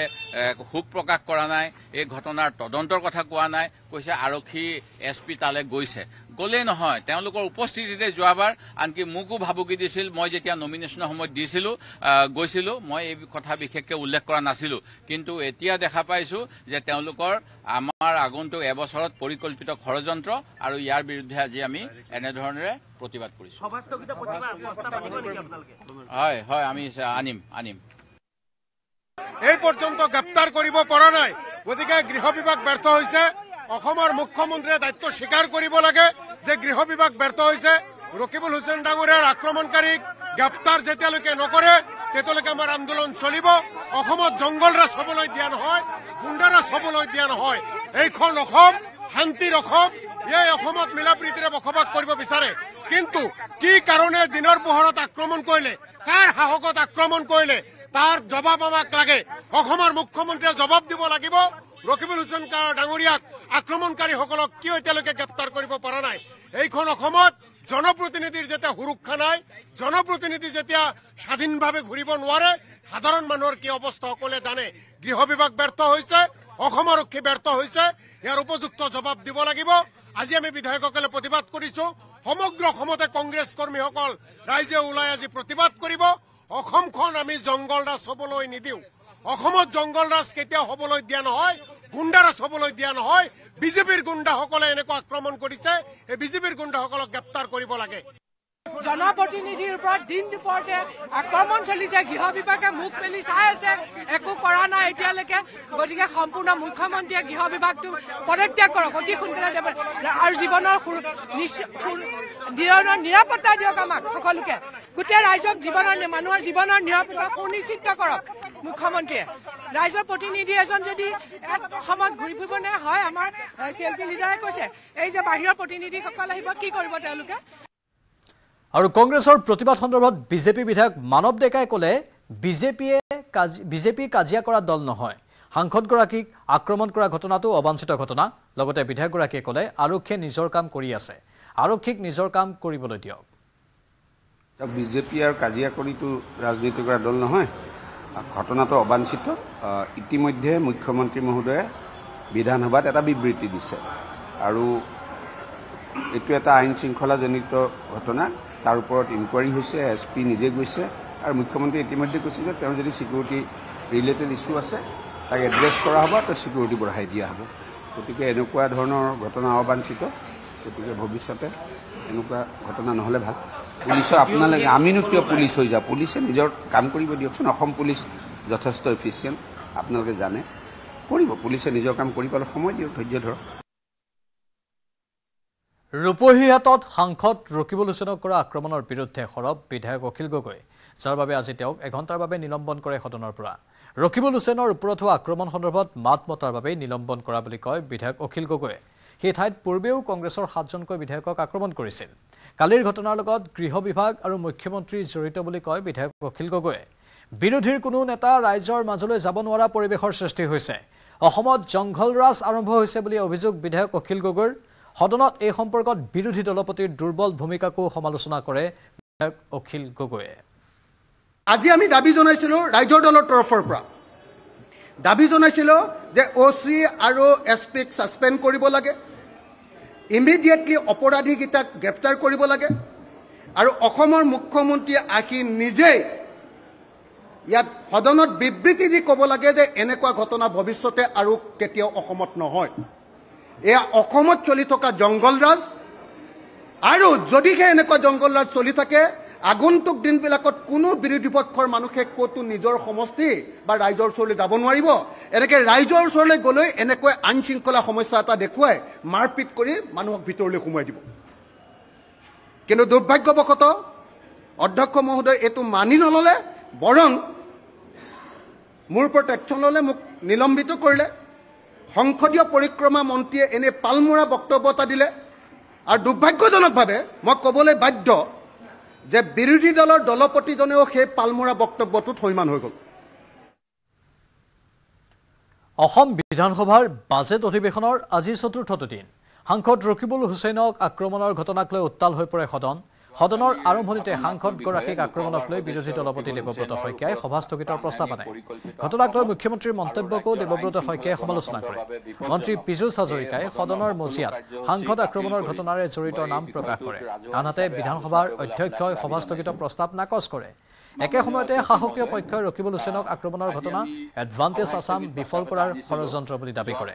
শোক প্ৰকাশ কৰা নাই, এই ঘটনাৰ তদন্তৰ কথা কোৱা নাই। কৈছে আৰক্ষী SP তালৈ গ'লেই নহয়, তেওঁলোকৰ উপস্থিতিতে যোৱাবাৰ আনকি মোকো ভাবুকি দিছিল। মই যেতিয়া নমিনেশ্যনৰ সময়ত গৈছিলো মই এই কথা বিশেষকৈ উল্লেখ কৰা নাছিলো, কিন্তু এতিয়া দেখা পাইছো যে তেওঁলোকৰ আমাৰ আগন্তুক এবছৰত পৰিকল্পিত ষড়যন্ত্ৰ আৰু ইয়াৰ বিৰুদ্ধে আজি আমি এনেধৰণেৰে প্ৰতিবাদ কৰিছো। হয় আমি আনিম। এই পৰ্যন্ত গ্ৰেপ্তাৰ কৰিব পৰা নাই, গতিকে গৃহ বিভাগ ব্যৰ্থ হৈছে। অসমৰ মুখ্যমন্ত্ৰীয়ে দায়িত্ব স্বীকাৰ কৰিব লাগে যে গৃহ বিভাগ ব্যৰ্থ হৈছে। ৰকিবুল হুছেইন ডাঙৰীয়াৰ আক্ৰমণকাৰীক গ্ৰেপ্তাৰ যেতিয়ালৈকে নকৰে তেতিয়ালৈকে আমাৰ আন্দোলন চলিব। অসমত জংগল ৰাজ হবলৈ দিয়া নহয়, গুণ্ডা ৰাজ হবলৈ দিয়া নহয়। এইখন অসম শান্তিৰ অসম। এই অসমত মিলা প্ৰীতিৰে বসবাস কৰিব বিচাৰে, কিন্তু কি কাৰণে দিনৰ পোহৰত আক্ৰমণ কৰিলে, কাৰ সাহসত আক্ৰমণ কৰিলে তাৰ জবাব আমাক লাগে। অসমৰ মুখ্যমন্ত্ৰীয়ে জবাব দিব লাগিব। ৰকিবুল হুছেইন ডাঙৰীয়াক আক্ৰমণকাৰীসকলক কিয় এতিয়ালৈকে গ্ৰেপ্তাৰ কৰিব পৰা নাই? এইখন অসমত জনপ্ৰতিনিধিৰ যেতিয়া সুৰক্ষা নাই, জনপ্ৰতিনিধি যেতিয়া স্বাধীনভাৱে ঘূৰিব নোৱাৰে, সাধাৰণ মানুহৰ কি অৱস্থা সকলোৱে জানে। গৃহ বিভাগ ব্যৰ্থ হৈছে, অসম আৰক্ষী ব্যৰ্থ হৈছে। ইয়াৰ উপযুক্ত জবাব দিব লাগিব। আজি আমি বিধায়কসকলে প্ৰতিবাদ কৰিছো। সমগ্ৰ অসমতে কংগ্ৰেছ কৰ্মীসকল ৰাইজে ওলাই আজি প্ৰতিবাদ কৰিব। অসমখন আমি জংগল ৰাজ হবলৈ নিদিওঁ। অসমত জংগল ৰাজ কেতিয়াও হবলৈ দিয়া নহয়, গুণ্ডা ৰাজ হবলৈ দিয়া নহয়। বিজেপিৰ গুণ্ডাসকলে এনেকুৱা আক্ৰমণ কৰিছে, এই বিজেপিৰ গুণ্ডাসকলক গ্ৰেপ্তাৰ কৰিব লাগে। জনপ্ৰতিনিধিৰ ওপৰত দিন দুপৰতে আক্ৰমণ চলিছে। গৃহ বিভাগে মুখ মেলি চাই আছে, একো কৰা নাই এতিয়ালৈকে। গতিকে সম্পূৰ্ণ মুখ্যমন্ত্ৰীয়ে গৃহ বিভাগটো পদত্যাগ কৰক, অতি সোনকালে দেব আৰু জীৱনৰ নিৰাপত্তা দিয়ক আমাক সকলোকে। গোটেই ৰাইজক মানুহৰ জীৱনৰ নিৰাপত্তা সুনিশ্চিত কৰক মুখ্যমন্ত্ৰীয়ে। ৰাইজৰ প্ৰতিনিধি এজন যদি অসমত ঘূৰি ফুৰিব নে হয়, আমাৰ CLP লিডাৰে কৈছে এই যে বাহিৰৰ প্ৰতিনিধিসকল আহিব, কি কৰিব তেওঁলোকে? আৰু কংগ্ৰেছৰ প্ৰতিবাদ সন্দৰ্ভত বিজেপি বিধায়ক মানৱ ডেকাই ক'লে বিজেপি কাজিয়া কৰা দল নহয়। সাংসদগৰাকীক আক্ৰমণ কৰা ঘটনাটো অবাঞ্ছিত ঘটনা। লগতে বিধায়কগৰাকীয়ে ক'লে আৰক্ষীয়ে নিজৰ কাম কৰি আছে, আৰক্ষীক নিজৰ কাম কৰিবলৈ দিয়ক। বিজেপি আৰু কাজিয়া কৰিতো ৰাজনীতি কৰা দল নহয়, ঘটনাটো অবাঞ্ছিত। ইতিমধ্যে মুখ্যমন্ত্ৰী মহোদয়ে বিধানসভাত এটা বিবৃতি দিছে, আৰু এইটো এটা আইন শৃংখলাজনিত ঘটনা। তাৰ ওপৰত ইনকুৱাৰী হৈছে, SP নিজে গৈছে, আৰু মুখ্যমন্ত্ৰীয়ে ইতিমধ্যে কৈছে যে তেওঁৰ যদি চিকিউৰিটি ৰিলেটেড ইছ্যু আছে তাক এড্ৰেছ কৰা হ'ব, তো চিকিউৰিটি বঢ়াই দিয়া হ'ব। গতিকে এনেকুৱা ধৰণৰ ঘটনা অবাঞ্ছিত। গতিকে ভৱিষ্যতে এনেকুৱা ঘটনা নহ'লে ভাল। পুলিচৰ আপোনালোকে আমিনো কিয় পুলিচ হৈ যাওঁ? পুলিচে নিজৰ কাম কৰিব দিয়কচোন। অসম পুলিচ যথেষ্ট এফিচিয়েণ্ট, আপোনালোকে জানে, কৰিব। পুলিচে নিজৰ কাম কৰিব, অলপ সময় দিয়ক, ধৈৰ্য ধৰক। ৰূপহীহাটত সাংসদ ৰকিবুল হুছেইনক কৰা আক্ৰমণৰ বিৰুদ্ধে সৰব বিধায়ক অখিল গগৈ, যাৰ বাবে আজি তেওঁক এঘণ্টাৰ বাবে নিলম্বন কৰে সদনৰ পৰা। ৰকিবুল হুছেইনৰ ওপৰত হোৱা আক্ৰমণ সন্দৰ্ভত মাত মতাৰ বাবে নিলম্বন কৰা বুলি কয় বিধায়ক অখিল গগৈয়ে। সেই ঠাইত পূৰ্বেও কংগ্ৰেছৰ 7জনকৈ বিধায়কক আক্ৰমণ কৰিছিল। কালিৰ ঘটনাৰ লগত গৃহ বিভাগ আৰু মুখ্যমন্ত্ৰী জড়িত বুলি কয় বিধায়ক অখিল গগৈয়ে। বিৰোধীৰ কোনো নেতা ৰাইজৰ মাজলৈ যাব নোৱাৰা পৰিৱেশৰ সৃষ্টি হৈছে। অসমত জংঘল ৰাজ আৰম্ভ হৈছে বুলি অভিযোগ বিধায়ক অখিল গগৈৰ। সদনত এই সম্পৰ্কত বিৰোধী দলপতিৰ দুৰ্বল ভূমিকাকো সমালোচনা কৰে বিধায়ক অখিল গগৈয়ে। আজি আমি দাবী জনাইছিলোঁ ৰাইজৰ দলৰ তৰফৰ পৰা, দাবী জনাইছিলোঁ যে OC আৰু SPক ছাছপেণ্ড কৰিব লাগে, ইমিডিয়েটলি অপৰাধীকেইটাক গ্ৰেপ্তাৰ কৰিব লাগে, আৰু অসমৰ মুখ্যমন্ত্ৰীয়ে আহি নিজেই ইয়াত সদনত বিবৃতি দি ক'ব লাগে যে এনেকুৱা ঘটনা ভৱিষ্যতে আৰু কেতিয়াও অসমত নহয়। এয়া অসমত চলি থকা জংগলৰাজ, আৰু যদিহে এনেকুৱা জংগলৰাজ চলি থাকে আগন্তুক দিনবিলাকত কোনো বিৰোধী পক্ষৰ মানুহে ক'তো নিজৰ সমষ্টি বা ৰাইজৰ ওচৰলৈ যাব নোৱাৰিব। এনেকৈ ৰাইজৰ ওচৰলৈ গ'লৈ এনেকৈ আইন শৃংখলা সমস্যা এটা দেখুৱাই মাৰপিট কৰি মানুহক ভিতৰলৈ সোমাই দিব। কিন্তু দুৰ্ভাগ্যবশতঃ অধ্যক্ষ মহোদয় এইটো মানি নল'লে, বৰং মোৰ ওপৰত একশ্যন ল'লে, মোক নিলম্বিত কৰিলে। সংসদীয় পৰিক্ৰমা মন্ত্ৰীয়ে এনে পালমৰা বক্তব্য এটা দিলে, আৰু দুৰ্ভাগ্যজনকভাৱে মই ক'বলৈ বাধ্য যে বিৰোধী দলৰ দলপতিজনেও সেই পালমৰা বক্তব্যটোত হৈমান হৈ গ'ল। অসম বিধানসভাৰ বাজেট অধিৱেশনৰ আজি চতুৰ্থটো দিন। সাংসদ ৰকিবুল হুছেইনক আক্ৰমণৰ ঘটনাক লৈ উত্তাল হৈ পৰে সদন। সদনৰ আৰম্ভণিতে সাংসদগৰাকীক আক্ৰমণক লৈ বিৰোধী দলপতি দেৱব্ৰত শইকীয়াই সভা স্থগিতৰ প্ৰস্তাৱ আনে। ঘটনাক লৈ মুখ্যমন্ত্ৰীৰ মন্তব্যকো দেৱব্ৰত শইকীয়াই সমালোচনা কৰে। মন্ত্ৰী পীযুষ হাজৰিকাই সদনৰ মজিয়াত সাংসদ আক্ৰমণৰ ঘটনাৰে জড়িত নাম প্ৰকাশ কৰে। আনহাতে বিধানসভাৰ অধ্যক্ষই সভা স্থগিত প্ৰস্তাৱ নাকচ কৰে। একে সময়তে শাসকীয় পক্ষই ৰকিবুল হুছেইনক আক্ৰমণৰ ঘটনা এডভান্টেজ আছাম বিফল কৰাৰ ষড়যন্ত্ৰ বুলি দাবী কৰে।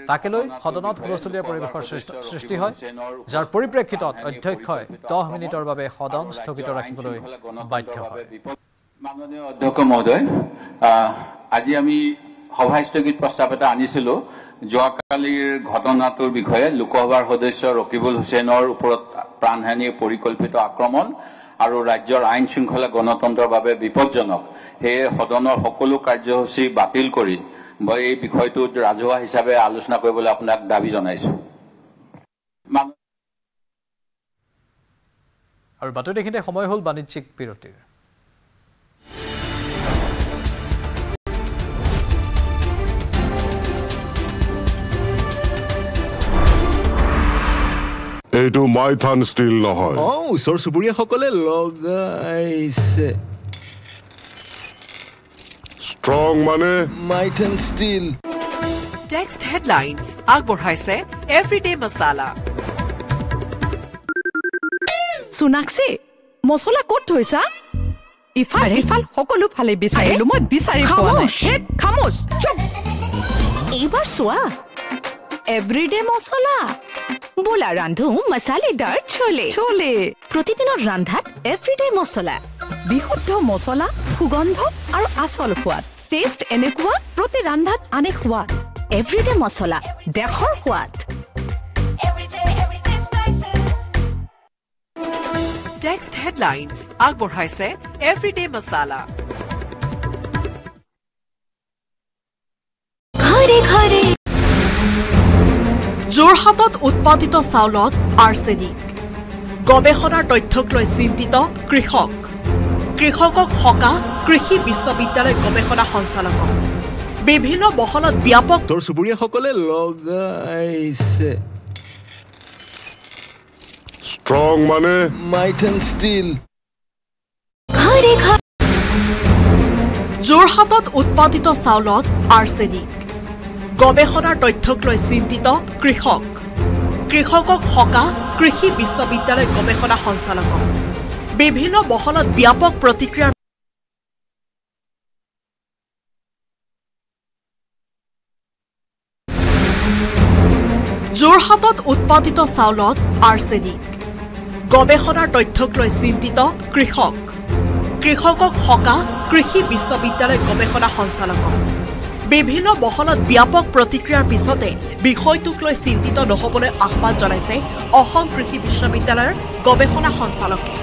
তাকে লৈ সদনত হুলস্থুলীয়া পৰিৱেশৰ সৃষ্টি হয়, যাৰ পৰিপ্ৰেক্ষিতত অধ্যক্ষই 10 মিনিটৰ বাবে সদন স্থগিত ৰাখিবলৈ বাধ্য হয়। মাননীয় অধ্যক্ষ মহোদয়, আজি আমি সভা স্থগিত প্ৰস্তাৱ এটা আনিছিলো। যোৱাকালিৰ ঘটনাটোৰ বিষয়ে লোকসভাৰ সদস্য ৰকিবুল হুছেইনৰ ওপৰত প্ৰাণহানিৰ পৰিকল্পিত আক্ৰমণ আৰু ৰাজ্যৰ আইন শৃংখলা গণতন্ত্ৰৰ বাবে বিপদজনক। সেয়ে সদনৰ সকলো কাৰ্যসূচী বাতিল কৰি মই এই বিষয়টোত ৰাজহুৱা হিচাপে আলোচনা কৰিবলৈ আপোনাক দাবী জনাইছো। আৰু বাতৰিখিনিতে সময় হ'ল বাণিজ্যিক বিৰতিৰ। এইটো মাইথান ষ্টিল নহয়। ওচৰ চুবুৰীয়াসকলে লগাইছে। ষ্ট্ৰং মানে মাইথান ষ্টিল। টেক্সট হেডলাইন্স আগবঢ়াইছে এভৰিডে মছালা। সোনাক্ষী, মছলা ক'ত থৈছা? ইফাল ইফাল সকলো ফালে বিচাৰিলো, মই বিচাৰি পোৱা নাই। খামোচ, চুপ। এইবাৰ চোৱা, এভৰিডে মছলা। বোলা ৰান্ধো মছালেদাৰ চলে চলে। প্ৰতিদিনৰ ৰান্ধাত এভৰিডে মছলা, বিশুদ্ধ মছলা, সুগন্ধ আৰু আচল সোৱাদ। টেষ্ট এনেকুৱা, প্ৰতি ৰান্ধাত আনে সোৱাদ। এভৰিডে মছলা, দেশৰ সোৱাদ। টেক্সট হেডলাইন্স আগবঢ়াইছে এভৰিডে মছালা। যোৰহাটত উৎপাদিত চাউলত আৰ্ছেনিক। গৱেষণাৰ তথ্যক লৈ চিন্তিত কৃষক। কৃষকক সকাহ কৃষি বিশ্ববিদ্যালয় গৱেষণা সঞ্চালকক। বিভিন্ন বহলত ব্যাপক ওচৰ চুবুৰীয়াসকলে লগাইছে। ষ্ট্ৰং মানে মাইথান ষ্টিল। যোৰহাটত উৎপাদিত চাউলত আৰ্ছেনিক। গৱেষণাৰ তথ্যক লৈ চিন্তিত কৃষক। কৃষকক সকাহ কৃষি বিশ্ববিদ্যালয় গৱেষণা সঞ্চালকক। বিভিন্ন বহলত ব্যাপক প্ৰতিক্ৰিয়াৰ যোৰহাটত উৎপাদিত চাউলত আৰ্ছেনিক। গৱেষণাৰ তথ্যক লৈ চিন্তিত কৃষক। কৃষকক সকাহ কৃষি বিশ্ববিদ্যালয় গৱেষণা সঞ্চালকক। বিভিন্ন বহলত ব্যাপক প্ৰতিক্ৰিয়াৰ পিছতে বিষয়টোক লৈ চিন্তিত নহবলৈ আহ্বান জনাইছে অসম কৃষি বিশ্ববিদ্যালয়ৰ গৱেষণা সঞ্চালকে।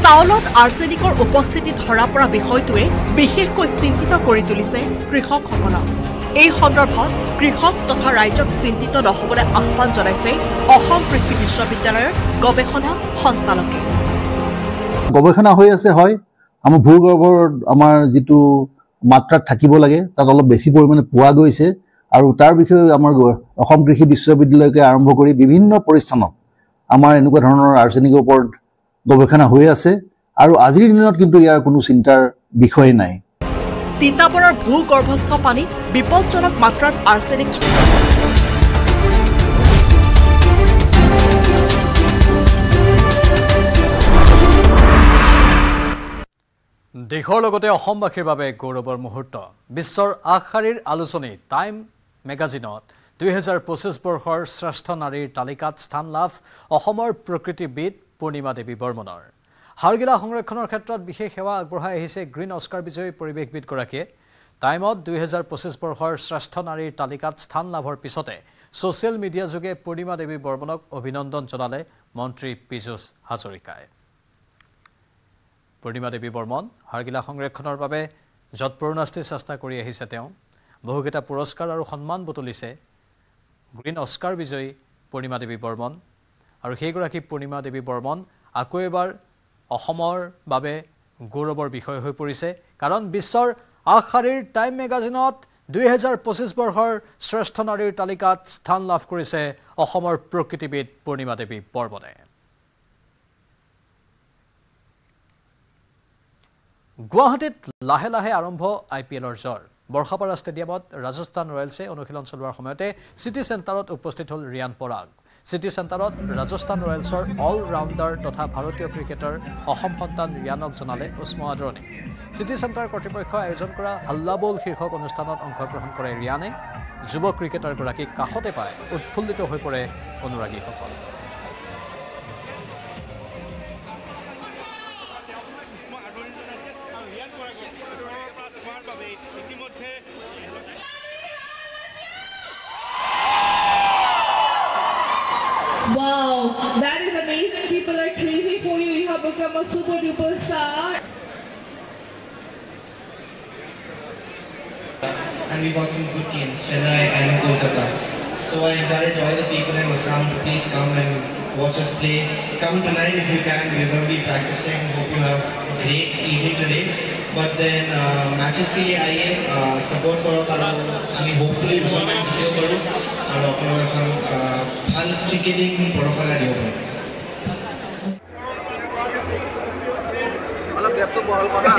চাউলত আৰ্ছেনিকৰ উপস্থিতি ধৰা পৰা বিষয়টোৱে বিশেষকৈ চিন্তিত কৰি তুলিছে কৃষকসকলক। এই সন্দৰ্ভত কৃষক তথা ৰাইজক চিন্তিত নহবলৈ আহ্বান জনাইছে অসম কৃষি বিশ্ববিদ্যালয়ৰ গৱেষণা সঞ্চালকে। গৱেষণা হৈ আছে, হয়, আমাৰ ভূগৰ্ভৰ আমাৰ যিটো মাত্ৰাত থাকিব লাগে তাত অলপ বেছি পৰিমাণে পোৱা গৈছে, আৰু তাৰ বিষয়ে আমাৰ অসম কৃষি বিশ্ববিদ্যালয়কে আৰম্ভ কৰি বিভিন্ন প্ৰতিষ্ঠানত আমাৰ এনেকুৱা ধৰণৰ আৰ্ছেনিকৰ ওপৰত গৱেষণা হৈ আছে, আৰু আজিৰ দিনত কিন্তু ইয়াৰ কোনো চিন্তাৰ বিষয় নাই। তিতাবৰৰ ভূগৰ্ভস্থ পানীত বিপদজনক মাত্ৰাত আৰ্ছেনিক। দেশৰ লগতে অসমবাসীৰ বাবে গৌৰৱৰ মুহূৰ্ত বিশ্বৰ আগশাৰীৰ আলোচনী টাইম মেগাজিনত 2025 বৰ্ষৰ শ্ৰেষ্ঠ নাৰীৰ তালিকাত স্থান লাভ অসমৰ প্ৰকৃতিবিদ পূৰ্ণিমা দেৱী বৰ্মনৰ হাৰগিলা সংৰক্ষণৰ ক্ষেত্ৰত বিশেষ সেৱা আগবঢ়াই আহিছে গ্ৰীণ অস্কাৰ বিজয়ী পৰিৱেশবিদগৰাকীয়ে টাইমত 2025 বৰ্ষৰ শ্ৰেষ্ঠ নাৰীৰ তালিকাত স্থান লাভৰ পিছতে ছ'চিয়েল মিডিয়া যোগে পূৰ্ণিমা দেৱী বৰ্মনক অভিনন্দন জনালে মন্ত্ৰী পীযুষ হাজৰিকাই পূৰ্ণিমা দেৱী বৰ্মন হাৰগিলা সংৰক্ষণৰ বাবে যৎপৰোনাস্তি চেষ্টা কৰি আহিছে তেওঁ বহুকেইটা পুৰস্কাৰ আৰু সন্মান বুটলিছে গ্ৰীণ অস্কাৰ বিজয়ী পূৰ্ণিমা দেৱী বৰ্মন আৰু সেইগৰাকী পূৰ্ণিমা দেৱী বৰ্মন আকৌ এবাৰ অসমৰ বাবে গৌৰৱৰ বিষয় হৈ পৰিছে কাৰণ বিশ্বৰ আগশাৰীৰ টাইম মেগাজিনত 2025 বৰ্ষৰ শ্ৰেষ্ঠ নাৰীৰ তালিকাত স্থান লাভ কৰিছে অসমৰ প্ৰকৃতিবিদ পূৰ্ণিমা দেৱী বৰ্মনে গুৱাহাটীত লাহে লাহে আৰম্ভ IPLৰ জ্বৰ বৰ্ষাপাৰা ষ্টেডিয়ামত ৰাজস্থান ৰয়েলছে অনুশীলন চলোৱাৰ সময়তে চিটি চেণ্টাৰত উপস্থিত হ'ল ৰিয়ান পৰাগ চিটি চেণ্টাৰত ৰাজস্থান ৰয়েলছৰ অল ৰাউণ্ডাৰ তথা ভাৰতীয় ক্ৰিকেটাৰ অসম সন্তান ৰিয়ানক জনালে উষ্ম আদৰণি চিটি চেণ্টাৰ কৰ্তৃপক্ষই আয়োজন কৰা হাল্লা বল শীৰ্ষক অনুষ্ঠানত অংশগ্ৰহণ কৰে ৰিয়ানে যুৱ ক্ৰিকেটাৰগৰাকীক কাষতে পাই উৎফুল্লিত হৈ পৰে অনুৰাগীসকল Wow, that is amazing. People are crazy for you. You have become a super duper star. And we got some good teams, Chennai and Kolkata. So I encourage all the people in Assam to please come and watch us play. Come tonight if you can. We're going to be practicing. Hope you have a great evening today. But then matches ke liye aiye, support karo karo. I mean, hopefully performance kiyo karo. আৰু আপোনালোক এখন ভাল cricketing পৰফালা দিব পাৰে অলপ ডেপটো বহল কৰা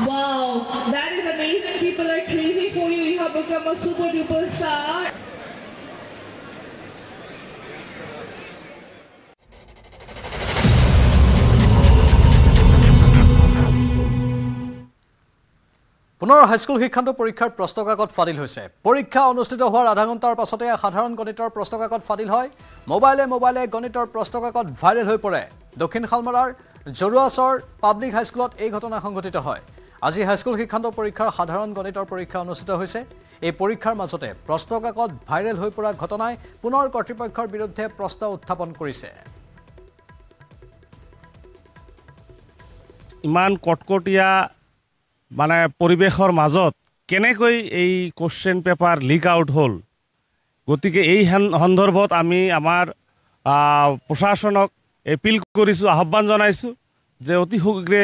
Wow, that is amazing. People are crazy for you. You have become a super duper star. পুনৰ হাইস্কুল শিক্ষান্ত পৰীক্ষাৰ প্ৰশ্নকাকত ফাদিল হৈছে পৰীক্ষা অনুষ্ঠিত হোৱাৰ আধা ঘণ্টাৰ পাছতে সাধাৰণ গণিতৰ প্ৰশ্নকাকত ফাদিল হয় মোবাইলে গণিতৰ প্ৰশ্নকাকত ভাইৰেল হৈ পৰে দক্ষিণ শালমাৰাৰ জৰুৱাছৰ পাব্লিক হাইস্কুলত এই ঘটনা সংঘটিত হয় আজি হাইস্কুল শিক্ষান্ত পৰীক্ষাৰ সাধাৰণ গণিতৰ পৰীক্ষা অনুষ্ঠিত হৈছে এই পৰীক্ষাৰ মাজতে প্ৰশ্নকাকত ভাইৰেল হৈ পৰা ঘটনাই পুনৰ কৰ্তৃপক্ষৰ বিৰুদ্ধে প্ৰশ্ন উত্থাপন কৰিছে ইমান কটকটীয়া মানে পৰিবেশৰ মাজত কেনেকৈ এই কোশ্চেন পেপাৰ লিক আউট হ'ল গতিকে এই সন্দৰ্ভত আমি আমাৰ প্ৰশাসনক এপিল কৰিছোঁ আহ্বান জনাইছোঁ যে অতি শীঘ্ৰে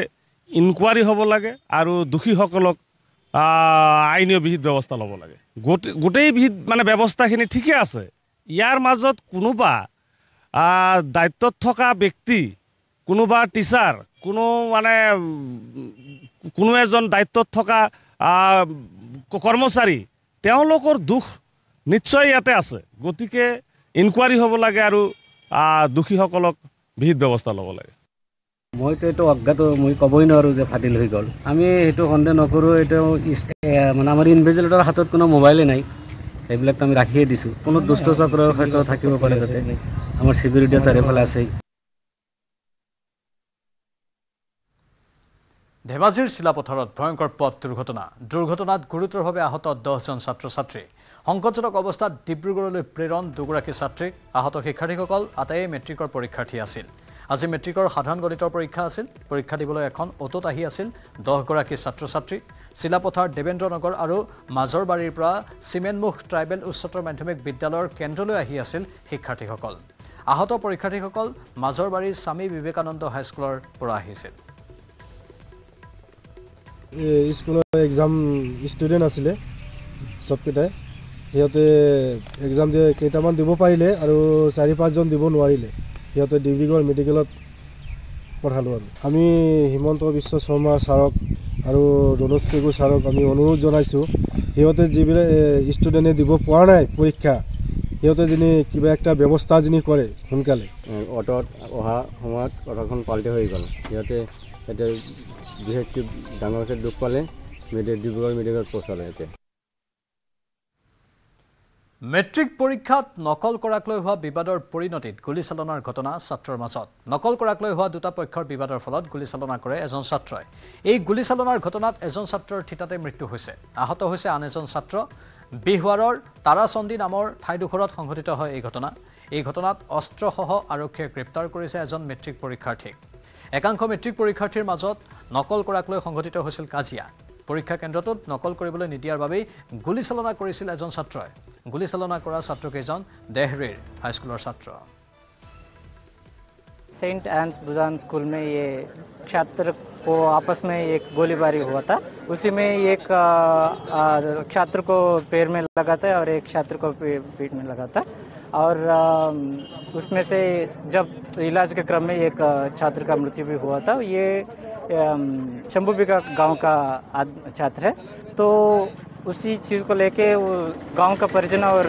ইনকুৱাৰী হ'ব লাগে আৰু দোষীসকলক আইনীয় বিহিত ব্যৱস্থা ল'ব লাগে গোটেই বিহিত মানে ব্যৱস্থাখিনি ঠিকে আছে ইয়াৰ মাজত কোনোবা দায়িত্বত থকা ব্যক্তি কোনোবা টিচাৰ কোনো এজন দায়িত্বত থকা কৰ্মচাৰী তেওঁলোকৰ দুখ নিশ্চয় ইয়াতে আছে গতিকে ইনকুৱাৰী হ'ব লাগে আৰু দোষীসকলক বিহিত ব্যৱস্থা ল'ব লাগে মইতো এইটো অজ্ঞাত মই ক'বই নোৱাৰোঁ যে ফাদিল হৈ গ'ল আমি সেইটো সন্দেহ নকৰোঁ এইটো মানে আমাৰ ইনভিজিলেটৰ হাতত কোনো মোবাইলেই নাই সেইবিলাকতো আমি ৰাখিয়ে দিছোঁ কোনো দুষ্ট চক্ৰৰ হয়তো থাকিব পাৰে তাতে আমাৰ চিকিউৰিটি চাৰিওফালে আছেই ধেমাজিৰ চিলাপথাৰত ভয়ংকৰ পথ দুৰ্ঘটনাত গুৰুতৰভাৱে আহত 10জন ছাত্ৰ ছাত্ৰী সংকটজনক অৱস্থাত ডিব্ৰুগড়লৈ প্ৰেৰণ দুগৰাকী ছাত্ৰীক আহত শিক্ষাৰ্থীসকল আটাইয়ে মেট্ৰিকৰ পৰীক্ষাৰ্থী আছিল আজি মেট্ৰিকৰ সাধাৰণ গণিতৰ পৰীক্ষা আছিল পৰীক্ষা দিবলৈ এখন অটোত আহি আছিল 10 গৰাকী ছাত্ৰ ছাত্ৰী চিলাপথাৰ দেবেন্দ্ৰনগৰ আৰু মাজৰবাৰীৰ পৰা চিমেনমুখ ট্ৰাইবেল উচ্চতৰ মাধ্যমিক বিদ্যালয়ৰ কেন্দ্ৰলৈ আহি আছিল শিক্ষাৰ্থীসকল আহত পৰীক্ষাৰ্থীসকল মাজৰবাৰীৰ স্বামী বিবেকানন্দ হাইস্কুলৰ পৰা আহিছিল স্কুলৰ এক্সাম ষ্টুডেণ্ট আছিলে চবকেইটাই সিহঁতে এক্সাম দিয়ে কেইটামান দিব পাৰিলে আৰু 4-5জন দিব নোৱাৰিলে সিহঁতে ডিব্ৰুগড় মেডিকেলত পঠালোঁ আৰু আমি হিমন্ত বিশ্ব শৰ্মা ছাৰক আৰু ৰণোজ পেগু ছাৰক আমি অনুৰোধ জনাইছোঁ সিহঁতে যিবিলাক ষ্টুডেণ্টে দিব পৰা নাই পৰীক্ষা সিহঁতে যিনি কিবা একটা ব্যৱস্থা যিনি কৰে সোনকালে অটত অহা সময়ত অটখন পাল্টি হৈ গ'ল সিহঁতে এতিয়া বিশেষকৈ ডাঙৰকৈ দুখ পালে ডিব্ৰুগড় মেডিকেলত পঠালে এতিয়া মেট্ৰিক পৰীক্ষাত নকল কৰাক লৈ হোৱা বিবাদৰ পৰিণতিত গুলীচালনাৰ ঘটনা ছাত্ৰৰ মাজত নকল কৰাক লৈ হোৱা দুটা পক্ষৰ বিবাদৰ ফলত গুলীচালনা কৰে এজন ছাত্ৰই এই গুলীচালনাৰ ঘটনাত এজন ছাত্ৰৰ থিতাতে মৃত্যু হৈছে আহত হৈছে আন এজন ছাত্ৰ বিহাৰৰ তাৰাচন্দী নামৰ ঠাইডোখৰত সংঘটিত হয় এই ঘটনাত অস্ত্ৰসহ আৰক্ষীয়ে গ্ৰেপ্তাৰ কৰিছে এজন মেট্ৰিক পৰীক্ষাৰ্থীক একাংশ মেট্ৰিক পৰীক্ষাৰ্থীৰ মাজত নকল কৰাক লৈ সংঘটিত হৈছিল কাজিয়া পৰীক্ষা কেন্দ্ৰটোত নকল কৰিবলৈ নিদিয়াৰ বাবে গুলীচালনা কৰিছিল এজন ছাত্ৰই গুলীচালনা কৰা ছাত্ৰকেইজন দেহৰীৰ হাইস্কুলৰ ছাত্ৰ सेंट एन्स बुजान स्कूल में ये छात्र को आपस में एक गोलीबारी हुआ था उसी में एक छात्र को पैर में लगा था और एक छात्र को पीठ में लगा था और उसमें से जब इलाज के क्रम में एक छात्र का मृत्यु भी हुआ था ये शंभूबिका गांव का छात्र है तो उसी चीज़ को लेके वो गांव का परिजन और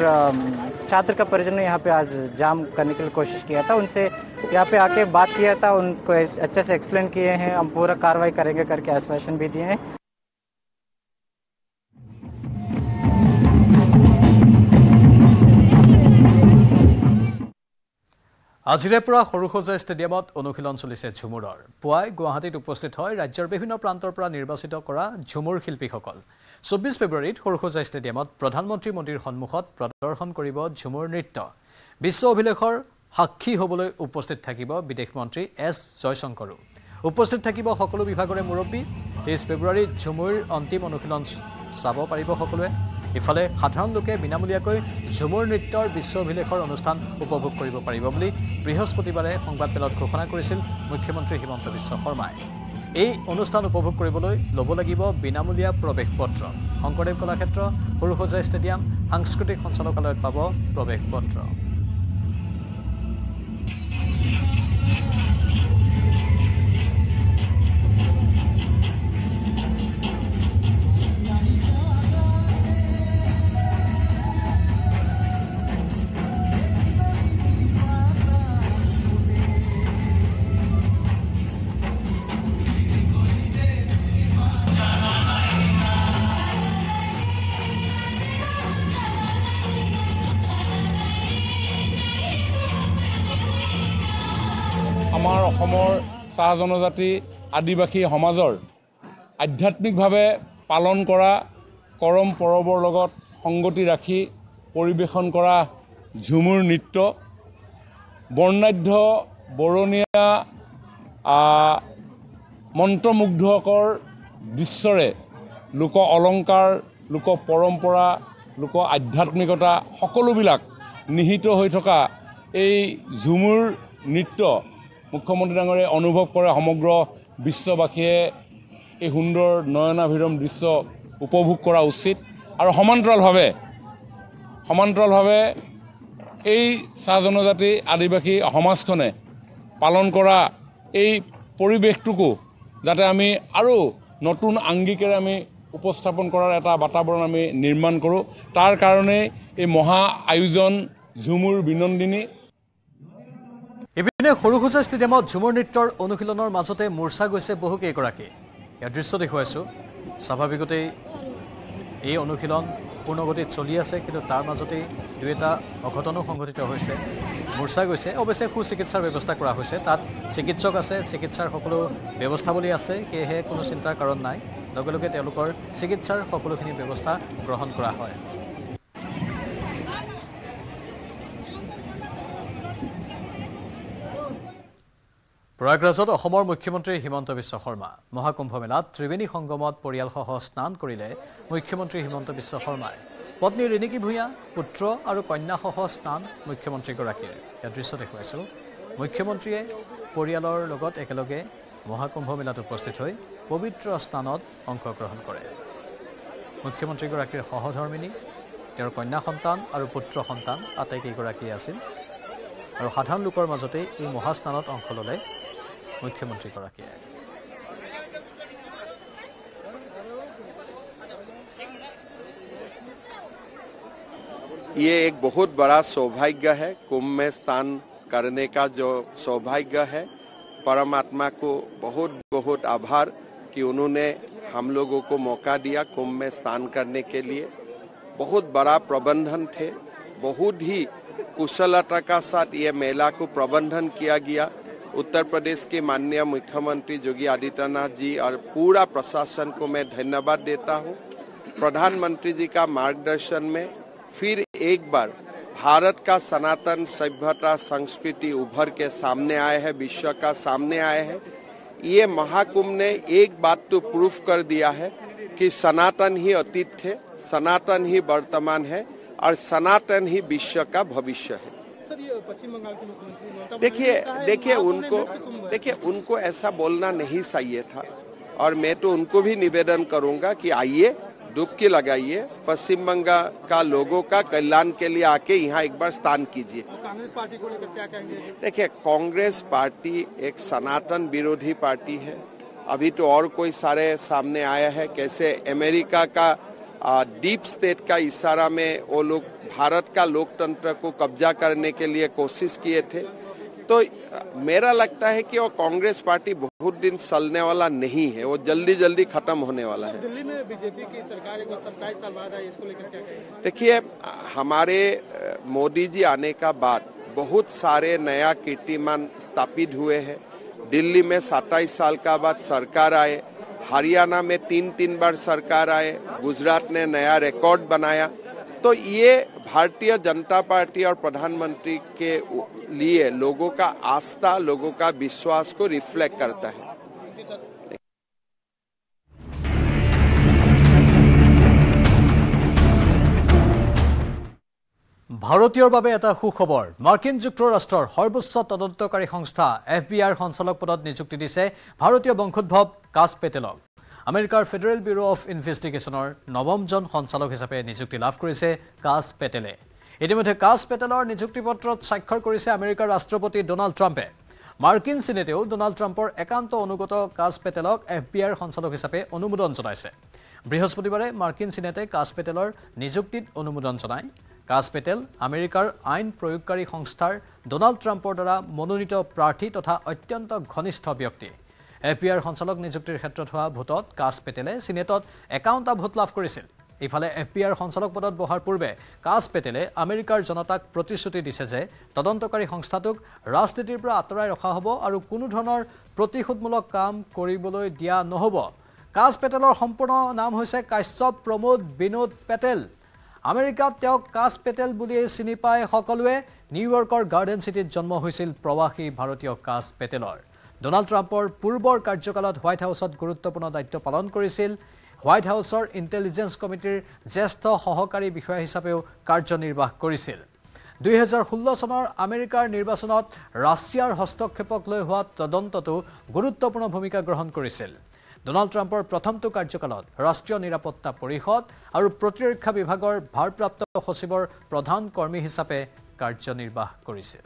छात्र का परिजन ने यहाँ पे आज जाम करने के लिए कोशिश किया था उनसे यहाँ पे आके बात किया था उनको अच्छे से एक्सप्लेन किए हैं हम पूरा कार्रवाई करेंगे करके आश्वासन भी दिए हैं আজিৰে পৰা সৰুসজা ষ্টেডিয়ামত অনুশীলন চলিছে ঝুমুৰৰ পুৱাই গুৱাহাটীত উপস্থিত হয় ৰাজ্যৰ বিভিন্ন প্ৰান্তৰ পৰা নিৰ্বাচিত কৰা ঝুমুৰ শিল্পীসকল 24 ফেব্ৰুৱাৰীত সৰুসজা ষ্টেডিয়ামত প্ৰধানমন্ত্ৰী মন্দিৰ সন্মুখত প্ৰদৰ্শন কৰিব ঝুমুৰ নৃত্য বিশ্ব অভিলেখৰ সাক্ষী হ'বলৈ উপস্থিত থাকিব বিদেশ মন্ত্ৰী এছ জয়শংকৰো উপস্থিত থাকিব সকলো বিভাগৰে মুৰব্বী 23 ফেব্ৰুৱাৰীত ঝুমুৰ অন্তিম অনুশীলন চাব পাৰিব সকলোৱে ইফালে সাধাৰণ লোকে বিনামূলীয়াকৈ ঝুমুৰ নৃত্যৰ বিশ্ব অভিলেখৰ অনুষ্ঠান উপভোগ কৰিব পাৰিব বুলি বৃহস্পতিবাৰে সংবাদমেলত ঘোষণা কৰিছিল মুখ্যমন্ত্ৰী হিমন্ত বিশ্ব শৰ্মাই এই অনুষ্ঠান উপভোগ কৰিবলৈ ল'ব লাগিব বিনামূলীয়া প্ৰৱেশ পত্ৰ শংকৰদেৱ কলাক্ষেত্ৰ সৰুসজা ষ্টেডিয়াম সাংস্কৃতিক সঞ্চালকালয়ত পাব প্ৰৱেশ পত্ৰ আমাৰ অসমৰ চাহ জনজাতি আদিবাসী সমাজৰ আধ্যাত্মিকভাৱে পালন কৰা কৰম পৰৱৰ লগত সংগতি ৰাখি পৰিৱেশন কৰা ঝুমুৰ নৃত্য বৰ্ণাঢ্য বৰণীয়া মন্ত্ৰমুগ্ধকৰ দৃশ্যৰে লোক অলংকাৰ লোক পৰম্পৰা লোক আধ্যাত্মিকতা সকলোবিলাক নিহিত হৈ থকা এই ঝুমুৰ নৃত্য মুখ্যমন্ত্ৰী ডাঙৰীয়াই অনুভৱ কৰে সমগ্ৰ বিশ্ববাসীয়ে এই সুন্দৰ নয়নাভিৰম দৃশ্য উপভোগ কৰা উচিত আৰু সমান্তৰালভাৱে এই চাহ জনজাতি আদিবাসী সমাজখনে পালন কৰা এই পৰিৱেশটোকো যাতে আমি আৰু নতুন আংগিকেৰে আমি উপস্থাপন কৰাৰ এটা বাতাবৰণ আমি নিৰ্মাণ কৰোঁ তাৰ কাৰণে এই মহা আয়োজন ঝুমুৰ বিনন্দিনী ইপিনে সৰুসজা ষ্টেডিয়ামত ঝুমুৰ নৃত্যৰ অনুশীলনৰ মাজতে মূৰ্ছা গৈছে বহুকেইগৰাকী ইয়াৰ দৃশ্য দেখুৱাইছোঁ স্বাভাৱিকতেই এই অনুশীলন পূৰ্ণগতিত চলি আছে কিন্তু তাৰ মাজতেই দুই এটা অঘটনো সংঘটিত হৈছে মূৰ্ছা গৈছে অৱশ্যে সুচিকিৎসাৰ ব্যৱস্থা কৰা হৈছে তাত চিকিৎসক আছে চিকিৎসাৰ সকলো ব্যৱস্থাৱলী আছে সেয়েহে কোনো চিন্তাৰ কাৰণ নাই লগে লগে তেওঁলোকৰ চিকিৎসাৰ সকলোখিনি ব্যৱস্থা গ্ৰহণ কৰা হয় প্ৰয়াগৰাজত অসমৰ মুখ্যমন্ত্ৰী হিমন্ত বিশ্ব শৰ্মা মহাকুম্ভ মেলাত ত্ৰিবেণী সংগমত পৰিয়ালসহ স্নান কৰিলে মুখ্যমন্ত্ৰী হিমন্ত বিশ্ব শৰ্মাই পত্নী ৰিণিকী ভূঞা পুত্ৰ আৰু কন্যাসহ স্নান মুখ্যমন্ত্ৰীগৰাকীৰ ইয়াৰ দৃশ্য দেখুৱাইছোঁ মুখ্যমন্ত্ৰীয়ে পৰিয়ালৰ লগত একেলগে মহাকুম্ভ মেলাত উপস্থিত হৈ পবিত্ৰ স্নানত অংশগ্ৰহণ কৰে। মুখ্যমন্ত্ৰীগৰাকীৰ সহধৰ্মিনী, তেওঁৰ কন্যা সন্তান আৰু পুত্ৰ সন্তান আটাইকেইগৰাকী আছিল আৰু সাধাৰণ লোকৰ মাজতে এই মহাস্নানত অংশ ল'লে মুখ্যমন্ত্ৰীগৰাকীয়ে। ये एक बहुत बड़ा सौभाग्य है, कुंभ में स्नान करने का जो सौभाग्य है। परमात्मा को बहुत बहुत आभार कि उन्होंने हम लोगों को मौका दिया कुंभ में स्नान करने के लिए। बहुत बड़ा प्रबंधन थे, बहुत ही कुशलता का साथ ये मेला को प्रबंधन किया गया। उत्तर प्रदेश के माननीय मुख्यमंत्री योगी आदित्यनाथ जी और पूरा प्रशासन को मैं धन्यवाद देता हूँ। प्रधानमंत्री जी का मार्गदर्शन में फिर एक बार भारत का सनातन सभ्यता संस्कृति उभर के सामने आए हैं, विश्व का सामने आए हैं। ये महाकुंभ ने एक बात तो प्रूफ कर दिया है कि सनातन ही अतीत है, सनातन ही वर्तमान है और सनातन ही विश्व का भविष्य है। देखिए उनको ऐसा बोलना नहीं चाहिए था और मैं तो उनको भी निवेदन करूंगा कि आइए डुबकी लगाइए, पश्चिम बंगाल का लोगों का कल्याण के लिए आके यहाँ एक बार स्नान कीजिए। कांग्रेस पार्टी को लेकर क्या कहेंगे? देखिए कांग्रेस पार्टी एक सनातन विरोधी पार्टी है। अभी तो और कोई सारे सामने आया है कैसे अमेरिका का डीप स्टेट का इशारा में वो लोग भारत का लोकतंत्र को कब्जा करने के लिए कोशिश किए थे। तो मेरा लगता है कि वो कांग्रेस पार्टी बहुत दिन चलने वाला नहीं है, वो जल्दी जल्दी खत्म होने वाला है। दिल्ली में बीजेपी की सरकार 27 साल बाद आई, इसको लेकर क्या कहेंगे? देखिए हमारे मोदी जी आने का बाद बहुत सारे नया कीर्तिमान स्थापित हुए हैं। दिल्ली में 27 साल का बाद सरकार आए, हरियाणा में 3 बार सरकार आए, गुजरात ने नया रिकॉर्ड बनाया। तो ये भारतीय जनता पार्टी और प्रधानमंत्री के लिए लोगों का आस्था, लोगों का विश्वास को रिफ्लेक्ट करता है। ভাৰতীয়ৰ বাবে এটা সুখবৰ। মাৰ্কিন যুক্তৰাষ্ট্ৰৰ সৰ্বোচ্চ তদন্তকাৰী সংস্থা FBI সঞ্চালক পদত নিযুক্তি দিছে ভাৰতীয় বংশোদ্ভৱ কাছ পেটেলক। আমেৰিকাৰ ফেডাৰেল ব্যুৰো অফ ইনভেষ্টিগেশ্যনৰ নৱমজন সঞ্চালক হিচাপে নিযুক্তি লাভ কৰিছে কাছ পেটেলে। ইতিমধ্যে কাছ পেটেলৰ নিযুক্তিপত্ৰত স্বাক্ষৰ কৰিছে আমেৰিকাৰ ৰাষ্ট্ৰপতি ডোনাল্ড ট্ৰাম্পে। মাৰ্কিন সিনেটেও ডোনাল্ড ট্ৰাম্পৰ একান্ত অনুগত কাছ পেটেলক FBI সঞ্চালক হিচাপে অনুমোদন জনাইছে। বৃহস্পতিবাৰে মাৰ্কিন সিনেটে কাছ পেটেলৰ নিযুক্তিত অনুমোদন জনায়। কাছ পেটেল আমেৰিকাৰ আইন প্ৰয়োগকাৰী সংস্থাৰ ডোনাল্ড ট্ৰাম্পৰ দ্বাৰা মনোনীত প্ৰাৰ্থী তথা অত্যন্ত ঘনিষ্ঠ ব্যক্তি। FBI সঞ্চালক নিযুক্তিৰ ক্ষেত্ৰত হোৱা ভোটত কাছ পেটেলে সিনেটত 51টা ভোট লাভ কৰিছিল। ইফালে FBI সঞ্চালক পদত বহাৰ পূৰ্বে কাছ পেটেলে আমেৰিকাৰ জনতাক প্ৰতিশ্ৰুতি দিছে যে তদন্তকাৰী সংস্থাটোক ৰাজনীতিৰ পৰা আঁতৰাই ৰখা হ'ব আৰু কোনো ধৰণৰ প্ৰতিশোধমূলক কাম কৰিবলৈ দিয়া নহ'ব। কাছ পেটেলৰ সম্পূৰ্ণ নাম হৈছে কাশ্যপ প্ৰমোদ বিনোদ পেটেল। আমেৰিকাত তেওঁক কাছ পেটেল বুলিয়ে চিনি পায় সকলোৱে। নিউয়ৰ্কৰ গাৰ্ডেন চিটিত জন্ম হৈছিল প্ৰৱাসী ভাৰতীয় কাছ পেটেলৰ। ডোনাল্ড ট্ৰাম্পৰ পূৰ্বৰ কাৰ্যকালত হোৱাইট হাউচত গুৰুত্বপূৰ্ণ দায়িত্ব পালন কৰিছিল। হোৱাইট হাউচৰ ইণ্টেলিজেন্স কমিটিৰ জ্যেষ্ঠ সহকাৰী বিষয়া হিচাপেও কাৰ্যনিৰ্বাহ কৰিছিল। 2016 চনৰ আমেৰিকাৰ নিৰ্বাচনত ৰাছিয়াৰ হস্তক্ষেপক লৈ হোৱা তদন্ততো গুৰুত্বপূৰ্ণ ভূমিকা গ্ৰহণ কৰিছিল। ডোনাল্ড ট্ৰাম্পৰ প্ৰথমটো কাৰ্যকালত ৰাষ্ট্ৰীয় নিৰাপত্তা পৰিষদ আৰু প্ৰতিৰক্ষা বিভাগৰ ভাৰপ্ৰাপ্ত সচিবৰ প্ৰধান কৰ্মী হিচাপে কাৰ্যনিৰ্বাহ কৰিছিল।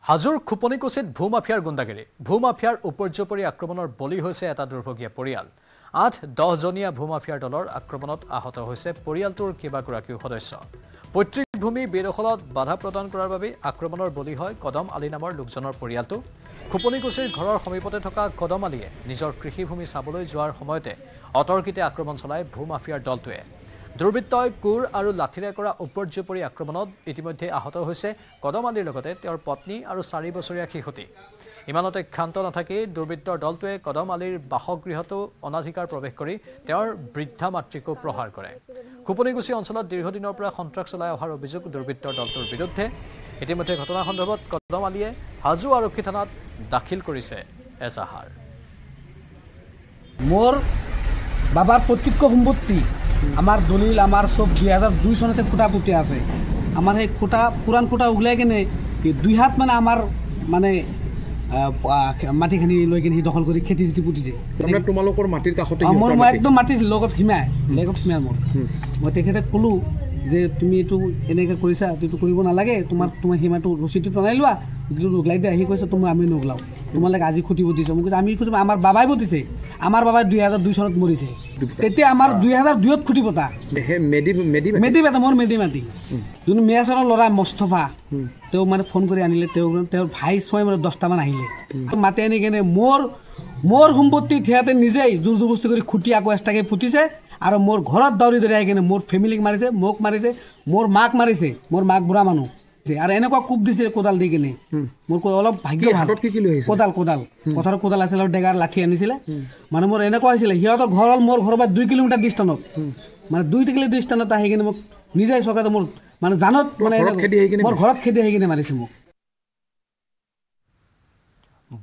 হাজোৰ খুপনিকুছিত ভূমাফিয়াৰ গুণ্ডাগিৰি। ভূমাফিয়াৰ উপৰ্যুপৰি আক্ৰমণৰ বলি হৈছে এটা দুৰ্ভগীয়া পৰিয়াল। 8-10 জনীয়া ভূমাফিয়াৰ দলৰ আক্ৰমণত আহত হৈছে পৰিয়ালটোৰ কেইবাগৰাকীও সদস্য। পৈতৃক ভূমি বেদখলত বাধা প্ৰদান কৰাৰ বাবে আক্ৰমণৰ বলি হয় কদম আলী নামৰ লোকজনৰ পৰিয়ালটো। খুপনিকুছিৰ ঘৰৰ সমীপতে থকা কদম আলীয়ে নিজৰ কৃষিভূমি চাবলৈ যোৱাৰ সময়তে অতৰ্কিতে আক্ৰমণ চলায় ভূমাফিয়াৰ দলটোৱে। দুৰ্বৃত্তই কোৰ আৰু লাঠিৰে কৰা উপৰ্যুপৰি আক্ৰমণত ইতিমধ্যে আহত হৈছে কদম আলীৰ লগতে তেওঁৰ পত্নী আৰু 4 বছৰীয়া শিশুটি। ইমানতে ক্ষান্ত নাথাকি দুৰ্বৃত্তৰ দলটোৱে কদম আলীৰ বাসগৃহতো অনাধিকাৰ প্ৰৱেশ কৰি তেওঁৰ বৃদ্ধা মাতৃকো প্ৰহাৰ কৰে। খুপনিকুছি অঞ্চলত দীৰ্ঘদিনৰ পৰা সন্ত্ৰাস চলাই অহাৰ অভিযোগ দুৰ্বৃত্তৰ দলটোৰ বিৰুদ্ধে। ইতিমধ্যে ঘটনা সন্দৰ্ভত কদম আলীয়ে হাজো আৰক্ষী থানাত দাখিল কৰিছে এজাহাৰ। মোৰ বাবাৰ পৈতৃক সম্পত্তি আমাৰ দলিল আমাৰ চব 2002 চনতে খুঁটা পুতি আছে আমাৰ সেই খুঁটা পুৰাণ খুঁটা উগলাই কিনে 2 হাত মানে আমাৰ মানে মাটিখিনি লৈ কিনে দখল কৰি খেতি চেতি পুতিছে তোমালোকৰ মাটিৰ কাষতে মই একদম মাটিৰ লগত সীমাই মই তেখেতে ক'লোঁ যে তুমি এইটো এনেকৈ কৰিছা এইটো কৰিব নালাগে তোমাৰ সীমাটো ৰচিটো টনাই লোৱা উগলাই দিয়ে আহি কৈছে তুমি আমি নোগলাওঁ তোমালোকে আজি খুটি পুতিছে মই কৈছোঁ আমি খুটি আমাৰ বাবাই পুতিছে আমাৰ বাবাই 2002 চনত মৰিছে তেতিয়া আমাৰ 2002ত খুটি পতা মেডি বেটা মোৰ মেডি মাটি যোন মেয়াচৰৰ ল'ৰা মুস্তফা তেওঁ মানে ফোন কৰি আনিলে তেওঁৰ ভাই ছয় মানে 10টামান আহিলে মাতি আনি কিনে মোৰ সম্পত্তি সিহঁতে নিজেই জোৰ জবস্তি কৰি খুটি আকৌ এক্সট্ৰাকৈ পুতিছে আৰু মোৰ ঘৰত দৌৰি দৌৰি আহি কিনে মোৰ ফেমিলিক মাৰিছে মোক মাৰিছে মোৰ মাক মাৰিছে মোৰ মাক বুঢ়া মানুহ আৰু এনেকুৱা কোব দিছে কোদাল দি কিনে মোৰ অলপ ভাগ্য কোদাল পথাৰত কোদাল আছিল আৰু ডেগাৰ লাঠি আনিছিলে মানে মোৰ এনেকুৱা হৈছিলে সিহঁতৰ ঘৰ হ'ল মোৰ ঘৰৰ পৰা 2 কিলোমিটাৰ ডিষ্টেঞ্চত মানে 2 কিলোমিটাৰ ডিষ্টেঞ্চত আহি কিনে মোক নিজে চকাতে মোৰ মানে জানত মানে মোৰ ঘৰত খেদি আহি কিনে মাৰিছে মোক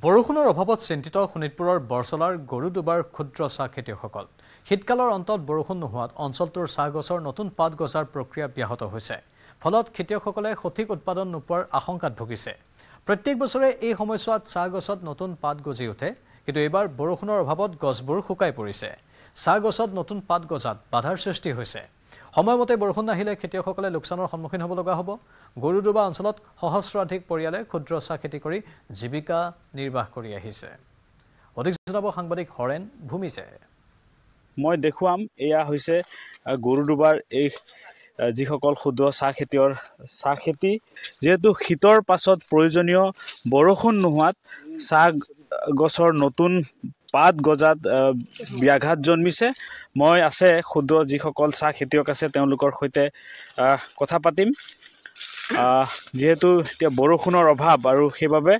বৰষুণৰ অভাৱত চিন্তিত শোণিতপুৰৰ বৰচলাৰ গৰুডুবাৰ ক্ষুদ্ৰ চাহ খেতিয়কসকল শীতকালৰ অন্তত বৰষুণ নোহোৱাত অঞ্চলটোৰ চাহ গছৰ নতুন পাত গজাৰ প্ৰক্ৰিয়া ব্যাহত হৈছে ফলত খেতিয়কসকলে সঠিক উৎপাদন নোপোৱাৰ আশংকাত ভুগিছে প্ৰত্যেক বছৰে এই সময়ছোৱাত চাহ গছত নতুন পাত গজি উঠে কিন্তু এইবাৰ বৰষুণৰ অভাৱত গছবোৰ শুকাই পৰিছে চাহ গছত নতুন পাত গজাত বাধাৰ সৃষ্টি হৈছে সময়মতে বৰষুণ নাহিলে খেতিয়কসকলে লোকচানৰ সন্মুখীন হ'ব লগা হ'ব গৰুডুবা অঞ্চলত সহস্ৰাধিক পৰিয়ালে ক্ষুদ্ৰ চাহ খেতি কৰি জীৱিকা নিৰ্বাহ কৰি আহিছে অধিক জনাব সাংবাদিক হৰেণ ভূমিছে মই দেখুৱাম এয়া হৈছে গৰুডুবাৰ এই যিসকল ক্ষুদ্ৰ চাহ খেতি যেহেতু শীতৰ পাছত প্ৰয়োজনীয় বৰষুণ নোহোৱাত চাহ গছৰ নতুন পাত গজাত ব্যাঘাত জন্মিছে মই আছে ক্ষুদ্ৰ যিসকল চাহ খেতিয়ক আছে তেওঁলোকৰ সৈতে কথা পাতিম যেহেতু এতিয়া বৰষুণৰ অভাৱ আৰু সেইবাবে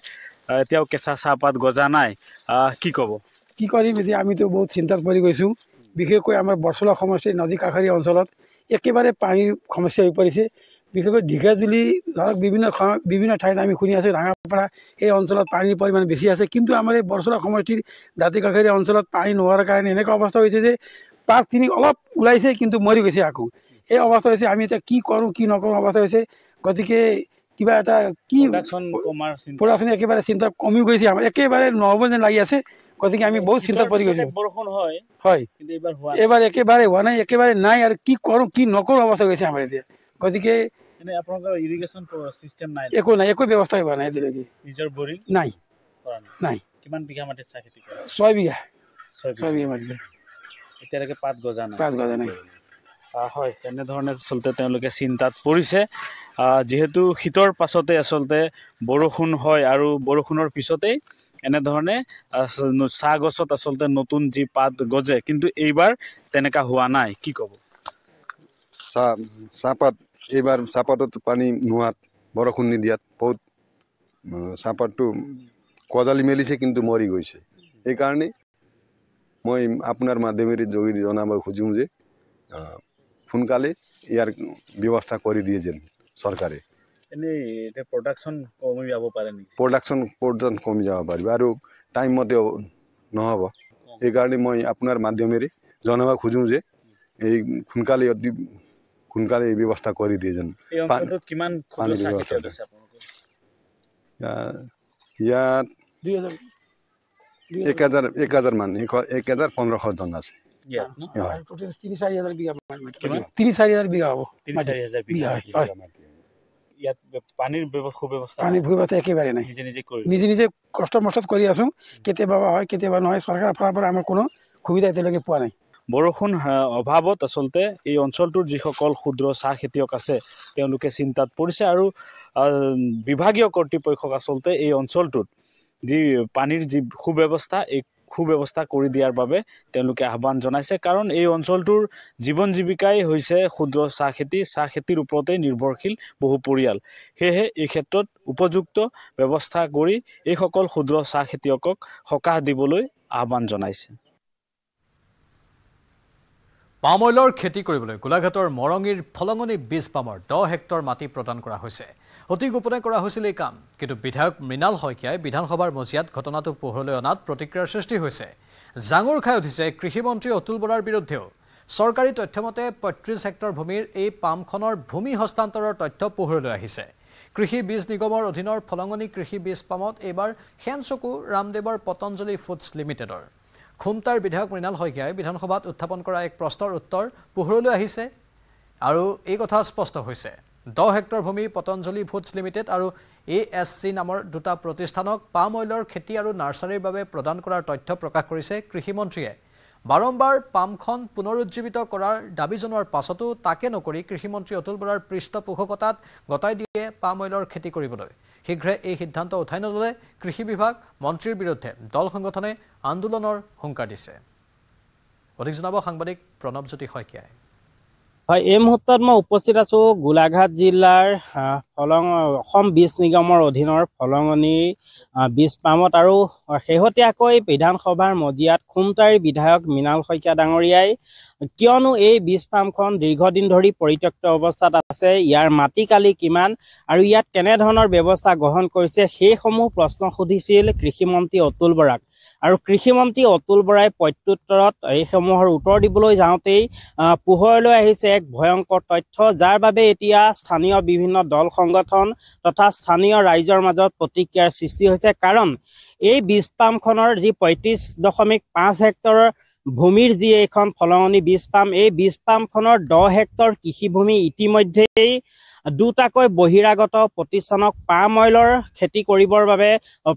এতিয়াও কেঁচা চাহপাত গজা নাই কি ক'ব কি কৰিম এতিয়া আমিতো বহুত চিন্তাত পৰি গৈছোঁ বিশেষকৈ আমাৰ বৰচলা সমষ্টিৰ নদী কাষৰীয়া অঞ্চলত একেবাৰে পানীৰ সমস্যা হৈ পৰিছে বিশেষকৈ ঢিকাজুলি ধৰক বিভিন্ন ঠাইত আমি শুনি আছোঁ ৰাঙাপাৰা এই অঞ্চলত পানীৰ পৰিমাণ বেছি আছে কিন্তু আমাৰ এই বৰচলা সমষ্টিৰ দাঁতি কাষৰীয়া অঞ্চলত পানী নোহোৱাৰ কাৰণে এনেকুৱা অৱস্থা হৈছে যে 5-3 অলপ ওলাইছে কিন্তু মৰি গৈছে আকৌ এই অৱস্থা হৈছে আমি এতিয়া কি কৰোঁ কি নকৰোঁ অৱস্থা হৈছে গতিকে কিবা এটা কি প্ৰডাকশ্যন একেবাৰে চিন্তা কমি গৈছে আমাৰ একেবাৰে নহ'ব যেন লাগি আছে গতিকে আমি বহুত চিন্তাত পৰি গৈছোঁ হয় এইবাৰ একেবাৰে হোৱা নাই একেবাৰে নাই আৰু কি কৰোঁ কি নকৰোঁ অৱস্থা গৈছে আমাৰ এতিয়া গতিকে একো নাই একো ব্যৱস্থাই হোৱা নাই এতিয়ালৈকে নাই কিমান বিঘা মাটিত চাহ খেতি কৰে 6 বিঘা মাটি এতিয়ালৈকে পাত গজা নাই হয় তেনেধৰণে আচলতে তেওঁলোকে চিন্তাত পৰিছে যিহেতু শীতৰ পাছতে আচলতে বৰষুণ হয় আৰু বৰষুণৰ পিছতেই এনেধৰণে চাহ গছত আচলতে নতুন যি পাত গজে কিন্তু এইবাৰ তেনেকা হোৱা নাই কি ক'ব চাহপাত এইবাৰ চাহপাতত পানী নোহোৱাত বৰষুণ নিদিয়াত বহুত চাহপাতটো গজালি মেলিছে কিন্তু মৰি গৈছে এইকাৰণে মই আপোনাৰ মাধ্যমেৰে যোগেদি জনাব খোজোঁ যে সোনকালে ইয়াৰ ব্যৱস্থা কৰি দিয়ে যেন চৰকাৰে প্ৰডাকশ্যন কমি যাব পাৰে নেকি প্ৰডাকশ্যন কমি যাব পাৰিব আৰু টাইম মতে নহ'ব এইকাৰণে মই আপোনাৰ মাধ্যমেৰে জনাব খোজোঁ যে এই সোনকালে এই ব্যৱস্থা কৰি দিয়ে যেন ইয়াত 1,000 মান 1,1500 জন আছে 3-4 বিঘা হ'ব ইয়াত পানীৰ ব্যৱস্থা একেবাৰে নাই নিজে কষ্ট মষ্টত কৰি আছোঁ কেতিয়াবা হয় কেতিয়াবা নহয় চৰকাৰৰ ফালৰ পৰা আমাৰ কোনো সুবিধা এতিয়ালৈকে পোৱা নাই বৰষুণ অভাৱত আচলতে এই অঞ্চলটোৰ যিসকল ক্ষুদ্ৰ চাহ খেতিয়ক আছে তেওঁলোকে চিন্তাত পৰিছে আৰু বিভাগীয় কৰ্তৃপক্ষক আচলতে এই অঞ্চলটোত যি পানীৰ যি সুব্যৱস্থা কৰি দিয়াৰ বাবে তেওঁলোকে আহ্বান জনাইছে কাৰণ এই অঞ্চলটোৰ জীৱন জীৱিকাই হৈছে ক্ষুদ্ৰ চাহ খেতিৰ ওপৰতে নিৰ্ভৰশীল বহু পৰিয়াল সেয়েহে এই ক্ষেত্ৰত উপযুক্ত ব্যৱস্থা কৰি এইসকল ক্ষুদ্ৰ চাহ খেতিয়কক সকাহ দিবলৈ আহ্বান জনাইছে পাম অইলৰ খেতি কৰিবলৈ গোলাঘাটৰ মৰঙীৰ ফলঙনি বীজ পামৰ 10 হেক্টৰ মাটি প্ৰদান কৰা হৈছে অতি গোপনে কৰা হৈছিল এই কাম কিন্তু বিধায়ক মৃণাল শইকীয়াই বিধানসভাৰ মজিয়াত ঘটনাটো পোহৰলৈ অনাত প্ৰতিক্ৰিয়াৰ সৃষ্টি হৈছে জাঙুৰ খাই উঠিছে কৃষি মন্ত্ৰী অতুল বৰাৰ বিৰুদ্ধেও চৰকাৰী তথ্যমতে ৩৫ হেক্টৰ ভূমিৰ এই পামখনৰ ভূমি হস্তান্তৰৰ তথ্য পোহৰলৈ আহিছে। কৃষি বীজ নিগমৰ অধীনৰ ফলঙনি কৃষি বীজ পামত এইবাৰ সেনচকু ৰামদেৱৰ পতঞ্জলি ফুডছ লিমিটেডৰ। খুমটাৰ বিধায়ক মৃণাল শইকীয়াই বিধানসভাত উত্থাপন কৰা এক প্ৰশ্নৰ উত্তৰ পোহৰলৈ আহিছে আৰু এই কথা স্পষ্ট হৈছে। 10 হেক্টৰ ভূমি পতঞ্জলি ফুডছ লিমিটেড আৰু ASC নামৰ দুটা প্ৰতিষ্ঠানক পাম অইলৰ খেতি আৰু নাৰ্চাৰীৰ বাবে প্ৰদান কৰাৰ তথ্য প্ৰকাশ কৰিছে কৃষিমন্ত্ৰীয়ে। বাৰম্বাৰ পামখন পুনৰুজ্জীৱিত কৰাৰ দাবী জনোৱাৰ পাছতো তাকে নকৰি কৃষিমন্ত্ৰী অতুল বৰাৰ পৃষ্ঠপোষকতাত গতাই দিয়ে পাম অইলৰ খেতি কৰিবলৈ। শীঘ্ৰে এই সিদ্ধান্ত উঠাই নললে কৃষি বিভাগ মন্ত্ৰীৰ বিৰুদ্ধে দল সংগঠনে আন্দোলনৰ হুংকাৰ দিছে। অধিক জনাব সাংবাদিক প্ৰণৱজ্যোতি শইকীয়াই। হয়, এই মুহূৰ্তত মই উপস্থিত আছো গোলাঘাট জিলাৰ অসম বীজ নিগমৰ অধীনৰ ফলঙনি বীজ পামত আৰু শেহতীয়াকৈ বিধানসভাৰ মজিয়াত খুমটাৰী বিধায়ক মৃণাল শইকীয়া ডাঙৰীয়াই কিয়নো এই বীজ পামখন দীৰ্ঘদিন ধৰি পৰিত্যক্ত অৱস্থাত আছে, ইয়াৰ মাটিকালি কিমান আৰু ইয়াত কেনেধৰণৰ ব্যৱস্থা গ্ৰহণ কৰিছে সেইসমূহ প্ৰশ্ন সুধিছিল কৃষিমন্ত্ৰী অতুল বৰাক। আৰু কৃষিমন্ত্ৰী অতুল বৰাই প্ৰত্যুত্তৰত এইসমূহৰ উত্তৰ দিবলৈ যাওঁতেই পোহৰলৈ আহিছে এক ভয়ংকৰ তথ্য, যাৰ বাবে এতিয়া স্থানীয় বিভিন্ন দল সংগঠন তথা স্থানীয় ৰাইজৰ মাজত প্ৰতিক্ৰিয়াৰ সৃষ্টি হৈছে। কাৰণ এই বীজ পামখনৰ যি ৩৫.৫ হেক্টৰৰ ভূমিৰ যি এইখন ফলঙনি বীজ পাম, এই বীজ পামখনৰ 10 হেক্টৰ কৃষিভূমি ইতিমধ্যেই দুটাকৈ বহিৰাগত প্ৰতিষ্ঠানক পাম অইলৰ খেতি কৰিবৰ বাবে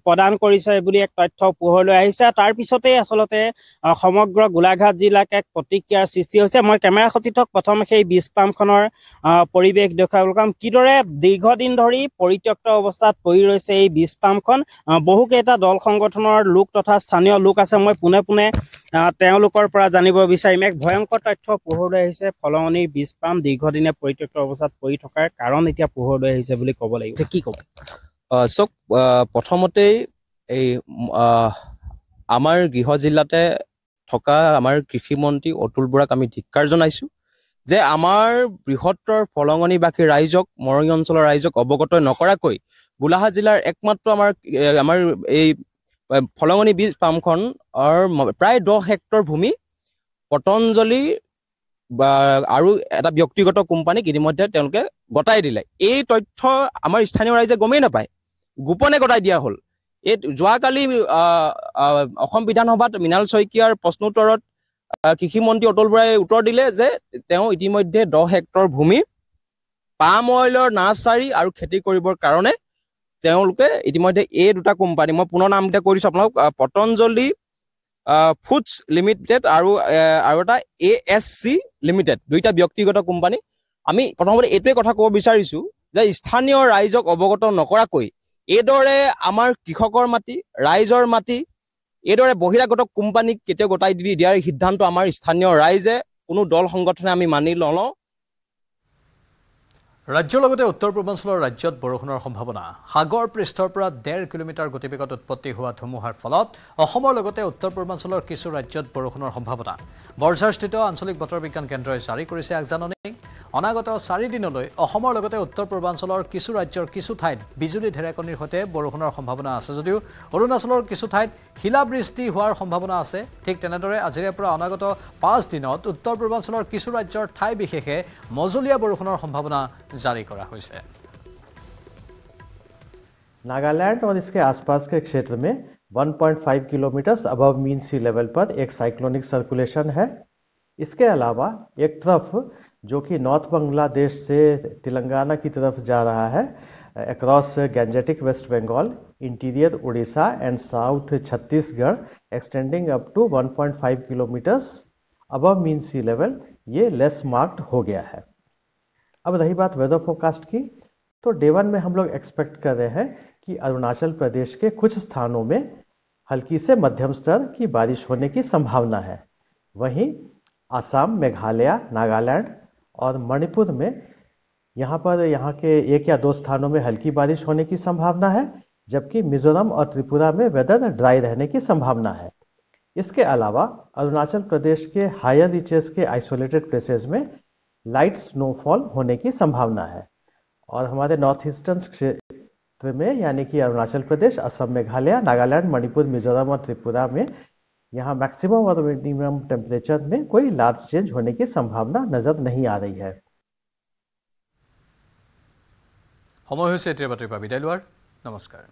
প্ৰদান কৰিছে বুলি এক তথ্য পোহৰলৈ আহিছে। তাৰ পিছতেই আচলতে সমগ্ৰ গোলাঘাট জিলাক এক প্ৰতিক্ৰিয়াৰ সৃষ্টি হৈছে। মই কেমেৰা সতীৰ্থক প্ৰথমে সেই বীজ পামখনৰ পৰিৱেশ দেখুৱাবলৈ কাম কিদৰে দীৰ্ঘদিন ধৰি পৰিত্যক্ত অৱস্থাত পৰি ৰৈছে এই বীজ পামখন। বহুকেইটা দল সংগঠনৰ লোক তথা স্থানীয় লোক আছে, মই পোনে পোনে তেওঁলোকৰ পৰা জানিব বিচাৰিম। এক ভয়ংকৰ তথ্য পোহৰলৈ আহিছে, ফলঙনিৰ বীজ পাম দীৰ্ঘদিনে পৰিত্যক্ত অৱস্থাত পৰি থকাৰ কাৰণ এতিয়া পোহৰলৈ আহিছে বুলি ক'ব লাগিব। কি ক'ব? চাওক, প্ৰথমতেই এই আমাৰ গৃহ জিলাতে থকা আমাৰ কৃষিমন্ত্ৰী অতুল বৰাক আমি ধিক্কাৰ জনাইছোঁ যে আমাৰ বৃহত্তৰ ফলঙনিবাসী ৰাইজক, মৰঙী অঞ্চলৰ ৰাইজক অৱগত নকৰাকৈ গোলাঘাট জিলাৰ একমাত্ৰ আমাৰ এই ফলঙনি বীজ পামখন প্ৰায় 10 হেক্টৰ ভূমি পতঞ্জলি আৰু এটা ব্যক্তিগত কোম্পানীক ইতিমধ্যে তেওঁলোকে গতাই দিলে। এই তথ্য আমাৰ স্থানীয় ৰাইজে গমেই নাপায়, গোপনে গতাই দিয়া হ'ল। এই যোৱাকালি অসম বিধানসভাত মৃণাল শইকীয়াৰ প্ৰশ্নোত্তৰত কৃষিমন্ত্ৰী অতুল বৰাই উত্তৰ দিলে যে তেওঁ ইতিমধ্যে 10 হেক্টৰ ভূমি পাম অইলৰ নাৰ্চাৰী আৰু খেতি কৰিবৰ কাৰণে তেওঁলোকে ইতিমধ্যে এই দুটা কোম্পানী, মই পুনৰ নামকেইটা কৈ দিছোঁ আপোনালোক, পতঞ্জলি ফুডছ লিমিটেড আৰু এটা ASC লিমিটেড, দুইটা ব্যক্তিগত কোম্পানী। আমি প্ৰথমতে এইটোৱে কথা ক'ব বিচাৰিছোঁ যে স্থানীয় ৰাইজক অৱগত নকৰাকৈ এইদৰে আমাৰ কৃষকৰ মাটি, ৰাইজৰ মাটি এইদৰে বহিৰাগত কোম্পানীক কেতিয়াও গতাই দি দিয়াৰ সিদ্ধান্ত আমাৰ স্থানীয় ৰাইজে, কোনো দল সংগঠনে আমি মানি নলওঁ। ৰাজ্যৰ লগতে উত্তৰ পূৰ্বাঞ্চলৰ ৰাজ্যত বৰষুণৰ সম্ভাৱনা। সাগৰ পৃষ্ঠৰ পৰা 1.5 কিলোমিটাৰ গতিবেগত উৎপত্তি হোৱা ধুমুহাৰ ফলত অসমৰ লগতে উত্তৰ পূৰ্বাঞ্চলৰ কিছু ৰাজ্যত বৰষুণৰ সম্ভাৱনা। বৰঝাৰস্থিত আঞ্চলিক বতৰ বিজ্ঞান কেন্দ্ৰই জাৰি কৰিছে আগজাননী। অনাগত 4 দিনলৈ অসমৰ লগতে উত্তৰ পূৰ্বাঞ্চলৰ কিছু ৰাজ্যৰ কিছু ঠাইত বিজুলী ঢেৰেকনিৰ সৈতে বৰষুণৰ সম্ভাৱনা আছে যদিও অৰুণাচলৰ কিছু ঠাইত শিলাবৃষ্টি হোৱাৰ সম্ভাৱনা আছে। ঠিক তেনেদৰে আজিৰে পৰা অনাগত 5 দিনত উত্তৰ পূৰ্বাঞ্চলৰ কিছু ৰাজ্যৰ ঠাই বিশেষে মজলীয়া বৰষুণৰ সম্ভাৱনা जारी करा हुई है। नागालैंड और इसके आसपास के क्षेत्र में 1.5 kilometre above mean sea level पर एक साइक्लोनिक सर्कुलेशन है। इसके अलावा एक तरफ जो कि नॉर्थ बांग्लादेश से तेलंगाना की तरफ जा रहा है, across gangetic West Bengal, interior Orissa and south Chhattisgarh, extending up to 1.5 kilometre above mean sea level, ये लेस मार्क्ड हो गया है। अब रही बात वेदर फोरकास्ट की, तो डे 1 में हम लोग एक्सपेक्ट कर रहे हैं कि अरुणाचल प्रदेश के कुछ स्थानों में हल्की से मध्यम स्तर की बारिश होने की संभावना है। वहीं आसाम, मेघालय, नागालैंड और मणिपुर में यहाँ के 1 या 2 स्थानों में हल्की बारिश होने की संभावना है, जबकि मिजोरम और त्रिपुरा में वेदर ड्राई रहने की संभावना है। इसके अलावा अरुणाचल प्रदेश के हायर रीचेस के आइसोलेटेड प्लेसेस में लाइट स्नोफॉल होने की संभावना है। और हमारे नॉर्थ ईस्टर्न क्षेत्र में यानी कि अरुणाचल प्रदेश, असम, मेघालय, नागालैंड, मणिपुर, मिजोरम और त्रिपुरा में यहाँ मैक्सिमम और मिनिमम टेम्परेचर में कोई लार्ज चेंज होने की संभावना नजर नहीं आ रही है। সময় হৈছে এতিয়া বাতৰি পৰা বিদায় লোৱাৰ। নমস্কাৰ।